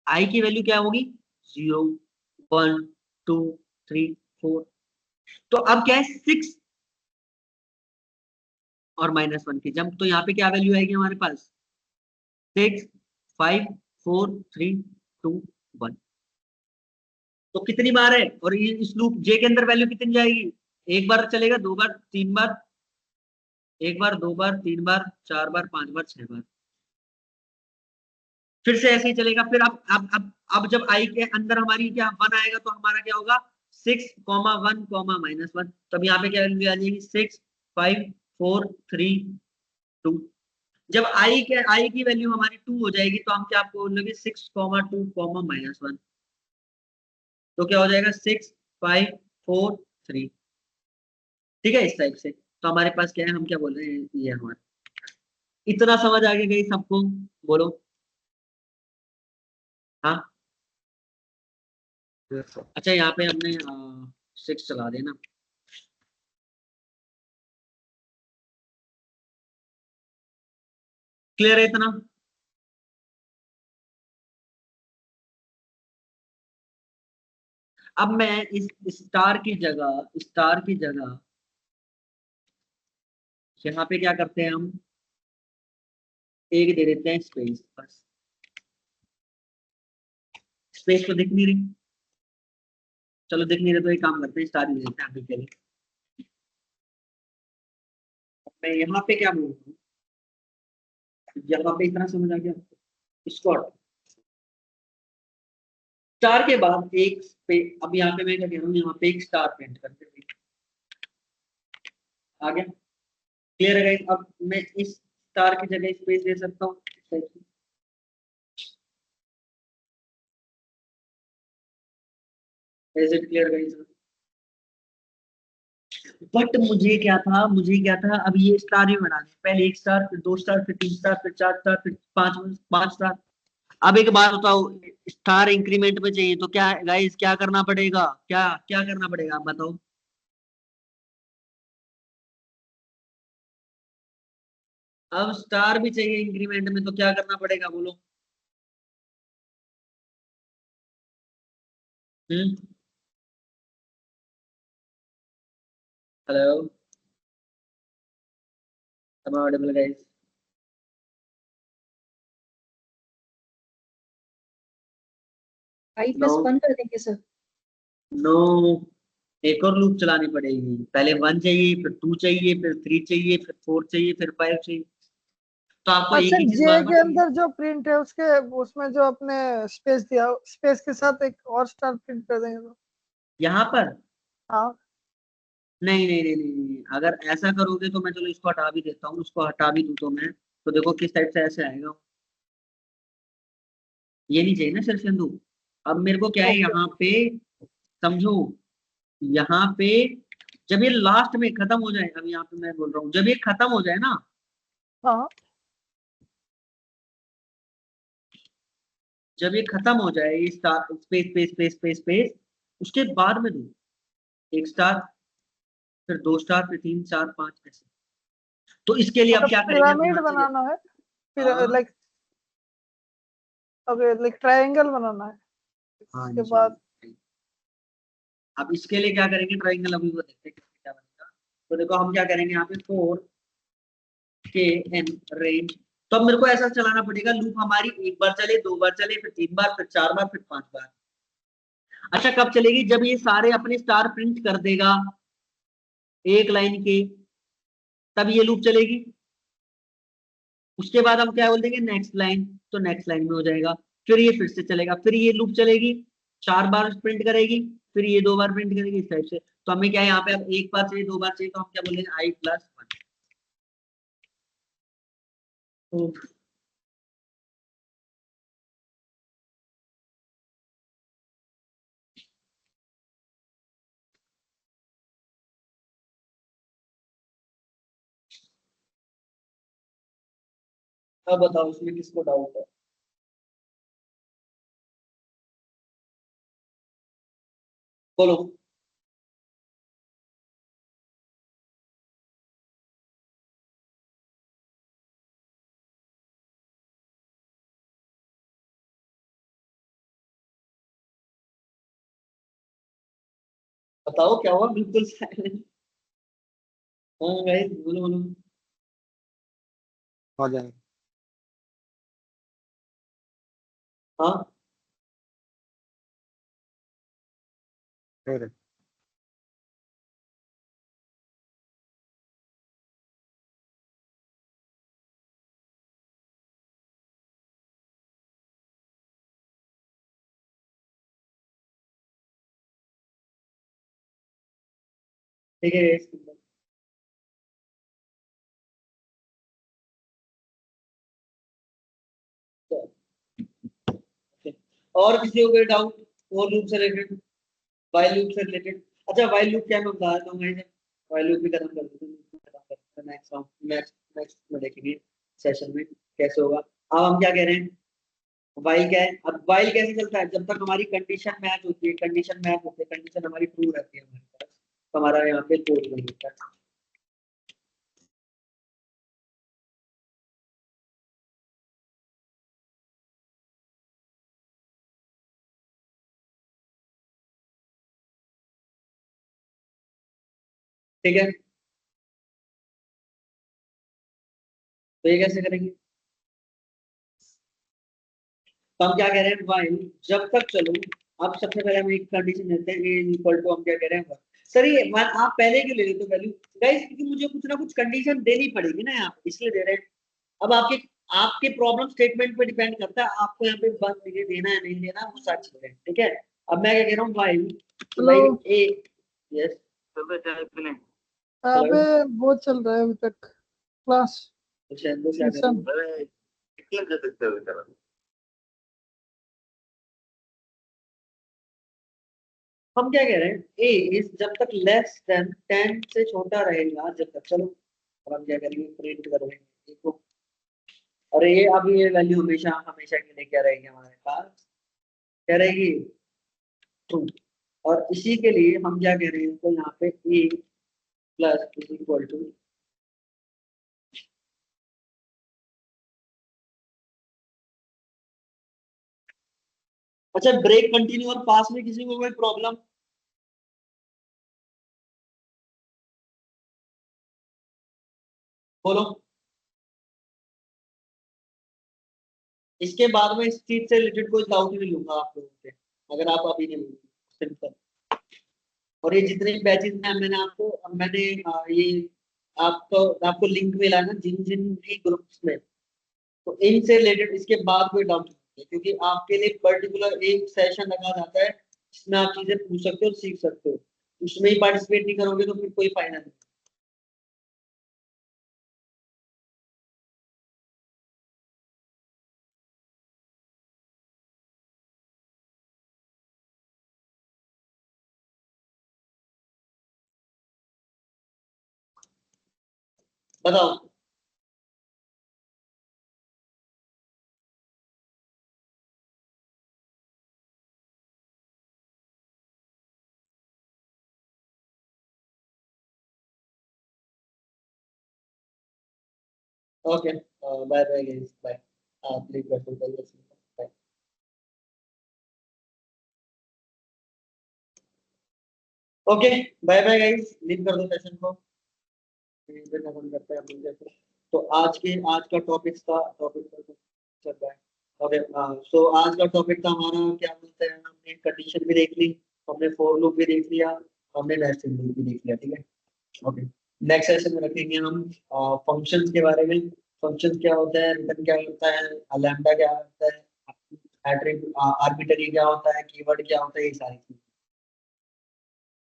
आई की वैल्यू क्या होगी 0 1 2 3 4, तो अब क्या है 6 और -1 की जंप, तो यहाँ पे क्या वैल्यू आएगी हमारे पास 6 5 4 3 2 1। तो कितनी बार है, और इस लूप जे के अंदर वैल्यू कितनी जाएगी, एक बार चलेगा, 2 बार 3 बार, 1 बार 2 बार 3 बार 4 बार 5 बार 6 बार, फिर से ऐसे ही चलेगा। फिर अब जब आई के अंदर हमारी क्या 1 आएगा, तो हमारा क्या होगा 6 1 -1, तब यहाँ पे क्या वैल्यू आ जाएगी 6 5 4 3 2। जब आई की वैल्यू हमारी 2 हो जाएगी, तो हम क्या आपको बोलेंगे 6 2 -1, तो क्या हो जाएगा 6 5 4 3, ठीक है इस टाइप से। तो हमारे पास क्या है, हम क्या बोल रहे हैं, ये हमारा इतना समझ आ गई सबको, बोलो हाँ। Yes, sir. अच्छा यहाँ पे हमने 6 चला देना, क्लियर है इतना? अब मैं इस स्टार की जगह यहाँ पे क्या करते हैं हम, एक दे देते हैं स्पेस, बस स्पेस तो दिख नहीं रही, चलो दिख नहीं रहे तो एक काम करते हैं स्टार ही दे देते हैं अभी के लिए। मैं यहाँ पे क्या बोल रहा हूँ, यहाँ पे इतना समझ आ गया, इसको स्टार के बाद एक अब यहाँ पे मैं क्या कह रहा हूँ, यहाँ पे एक स्टार प्रिंट करते हैं, आ गया क्लियर है guys? अब मैं इस स्टार की जगह स्पेस दे सकता हूँ, is it clear guys? But मुझे क्या था, अब ये स्टार ही बना दे, पहले एक स्टार, फिर 2 स्टार, फिर 3 स्टार, फिर 4 स्टार, फिर 5 स्टार। अब एक बात बताओ, स्टार इंक्रीमेंट में चाहिए तो क्या गाइस, क्या करना पड़ेगा, क्या क्या करना पड़ेगा आप बताओ? अब स्टार भी चाहिए इंक्रीमेंट में, तो क्या करना पड़ेगा बोलो? Hello, am I audible guys? I No. Plus 1 कर देंगे सर। नो एक और लूप चलानी पड़ेगी, पहले 1 चाहिए, फिर 2 चाहिए, फिर 3 चाहिए, फिर 4 चाहिए, फिर 5 चाहिए। तो आपको एक अच्छा, ही चीज जे बार के बार अंदर जो प्रिंट है उसके उसमें जो अपने स्पेस दिया, स्पेस के साथ एक और स्टार प्रिंट कर देंगे तो। यहाँ पर हाँ, नहीं नहीं नहीं नहीं नहीं। अगर ऐसा करोगे तो मैं चलो इसको हटा भी देता हूँ, उसको हटा भी दूं तो मैं, तो देखो किस टाइप से ऐसे आएगा। ये नहीं चाहिए ना सिर्फ सिंधु। अब मेरे को क्या है ओके। यहाँ पे, समझो, यहाँ पे जब ये लास्ट में खत्म हो जाए, अब यहाँ पे मैं बोल रहा हूँ जब ये खत्म हो जाए ना, हाँ, जब ये खत्म हो जाए ये star space space space space space, उसके बाद में दो एक स्टार, फिर 2 स्टार, फिर 3 4 5 ऐसे। तो इसके लिए अब मतलब क्या करेंगे, अब पिरामिड यहाँ से बनाना है, फिर हाँ लाइक, ओके, लाइक ट्रायंगल बनाना है हाँ इसके जी। बाद। अब इसके लिए क्या करेंगे, ट्राइंगल अभी वो देखते हैं किसमें क्या बनेगा। तो देखो हम क्या करेंगे यहाँ पे 4 के एन रेंज। तो अब मेरे को ऐसा चलाना पड़ेगा, लूप हमारी एक बार चले, 2 बार चले, फिर 3 बार, फिर 4 बार, फिर 5 बार। अच्छा कब चलेगी, जब ये सारे अपने स्टार प्रिंट कर देगा एक लाइन के, तब ये लूप चलेगी। उसके बाद हम क्या बोल देंगे, नेक्स्ट लाइन, तो नेक्स्ट लाइन में हो जाएगा। फिर ये फिर से चलेगा, फिर ये लूप चलेगी, 4 बार प्रिंट करेगी, फिर ये 2 बार प्रिंट करेगी, इस टाइप से। तो हमें क्या है यहाँ पे, अब एक बार चाहिए, 2 बार चाहिए, तो हम क्या बोलेंगे i+1। तो अब बताओ इसमें किसको डाउट है, बोलो। बताओ क्या हुआ, बिल्कुल साइलेंट। हाँ गाइस बोलो बोलो। हो जाएगा। हाँ फिर ठीक है guys। और किसी को कोई डाउट वो लूप से रिलेटेड, वाइल लूप से रिलेटेड। अच्छा वाइल लूप क्या, मैं बता देता हूँ गाइस। वाइल लूप भी खत्म कर देते हैं, खत्म कर देते हैं, नेक्स्ट नेक्स्ट नेक्स्ट में देखेंगे सेशन में कैसे होगा। अब हम क्या कह रहे हैं, वाइल क्या है, अब वाइल कैसे चलता है, जब तक हमारी कंडीशन मैच होती है, कंडीशन मैच होती है, कंडीशन हमारी ट्रू रहती है हमारे पास, तो हमारा यहाँ पे कोड नहीं होता है। ठीक है, तो ये कैसे करेंगे, तो हम क्या कह रहे हैं, वाइल जब तक चलो। अब सबसे पहले हम एक कंडीशन देते हैं, a इक्वल टू हम क्या कह रहे हैं, सर ये आप पहले क्यों ले लेते हो वैल्यू गाइस, क्योंकि मुझे कुछ ना कुछ कंडीशन देनी पड़ेगी ना यहाँ पे, इसलिए दे रहे हैं। अब आपके आपके प्रॉब्लम स्टेटमेंट पे डिपेंड करता है, आपको यहाँ पे बस ये देना है नहीं देना, वो सारी चीजें, ठीक है। अब मैं क्या कह रहा हूँ, while hello, like a, yes, यहाँ हेलो, पे वो चल रहा है अभी तक क्लास तो शेंदो क्या कर सेशन। रहे हो, हम क्या कह रहे हैं, ए इज जब तक लेस देन 10 से छोटा रहेगा, जब तक चलो। अब हम क्या करेंगे, प्रिंट करेंगे देखो। अरे ये अब ये वैल्यू हमेशा हमेशा के लिए क्या रहेगी हमारे पास, क्या रहेगी, ट्रू। और इसी के लिए हम क्या कह रहे हैं, तो यहाँ पे ए प्लस इज इक्वल टू, अच्छा ब्रेक कंटिन्यू और पास में किसी को कोई प्रॉब्लम, बोलो। इसके बाद में इस चीज से रिलेटेड कोई डाउट नहीं लूंगा आप लोगों से, अगर आप अभी नहीं, सिंपल। और ये जितने बैचेस में मैंने ये आपको लिंक मिला ना जिन जिन भी ग्रुप्स में, तो इनसे रिलेटेड इसके बाद कोई डाउट नहीं है, क्योंकि आपके लिए पर्टिकुलर एक सेशन लगा जाता है जिसमें आप चीजें पूछ सकते हो, सीख सकते हो। उसमें ही पार्टिसिपेट नहीं करोगे तो फिर कोई फायदा नहीं। बताओ। Okay, bye bye guys, bye. Please bye. Okay, bye bye guys, leave कर दो सेशन को, फिर खत्म करते हैं अपन जैसे। तो आज का टॉपिक चल रहा है। ओके, सो आज का टॉपिक था हमारा, क्या बोलते हैं, हमने कंडीशन भी देख ली, हमने फॉर लूप भी देख लिया, हमने नेस्टेड लूप भी देख लिया, ठीक है। ओके, नेक्स्ट सेशन में रखेंगे हम फंक्शंस के बारे में। फंक्शंस क्या होता है, रिटर्न क्या होता है, लैम्बडा क्या होता है, एट्रिब्यूट आर्बिट्री क्या होता है, कीवर्ड क्या होता है, ये सारी चीजें।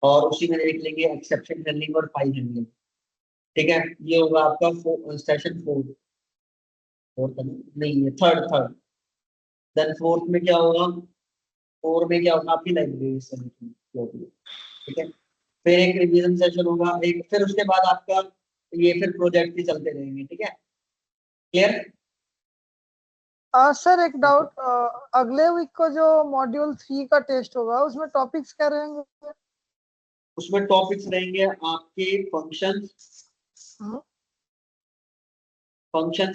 और उसी में देख लेंगे एक्सेप्शन हैंडलिंग और फाइल हैंडलिंग, ठीक है। ये होगा आपका सेशन 4, फोर्थ नहीं है, थर्ड। देन फोर्थ में क्या होगा, फोर में क्या होगा, आपकी लाइब्रेरी होगी, ठीक है। फिर एक रिवीजन सेशन होगा, एक फिर उसके बाद आपका ये फिर प्रोजेक्ट भी चलते रहेंगे, ठीक है। क्लियर? सर एक डाउट, अगले वीक को जो मॉड्यूल 3 का टेस्ट होगा उसमें टॉपिक्स क्या रहेंगे? उसमें टॉपिक्स रहेंगे आपके फंक्शंस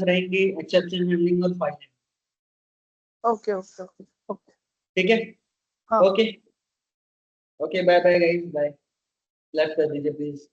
रहेंगे, एक्सेप्शन हैंडलिंग और file, okay okay okay okay, ठीक है। हाँ। Okay, bye bye guys, bye. Left कर दीजिए प्लीज।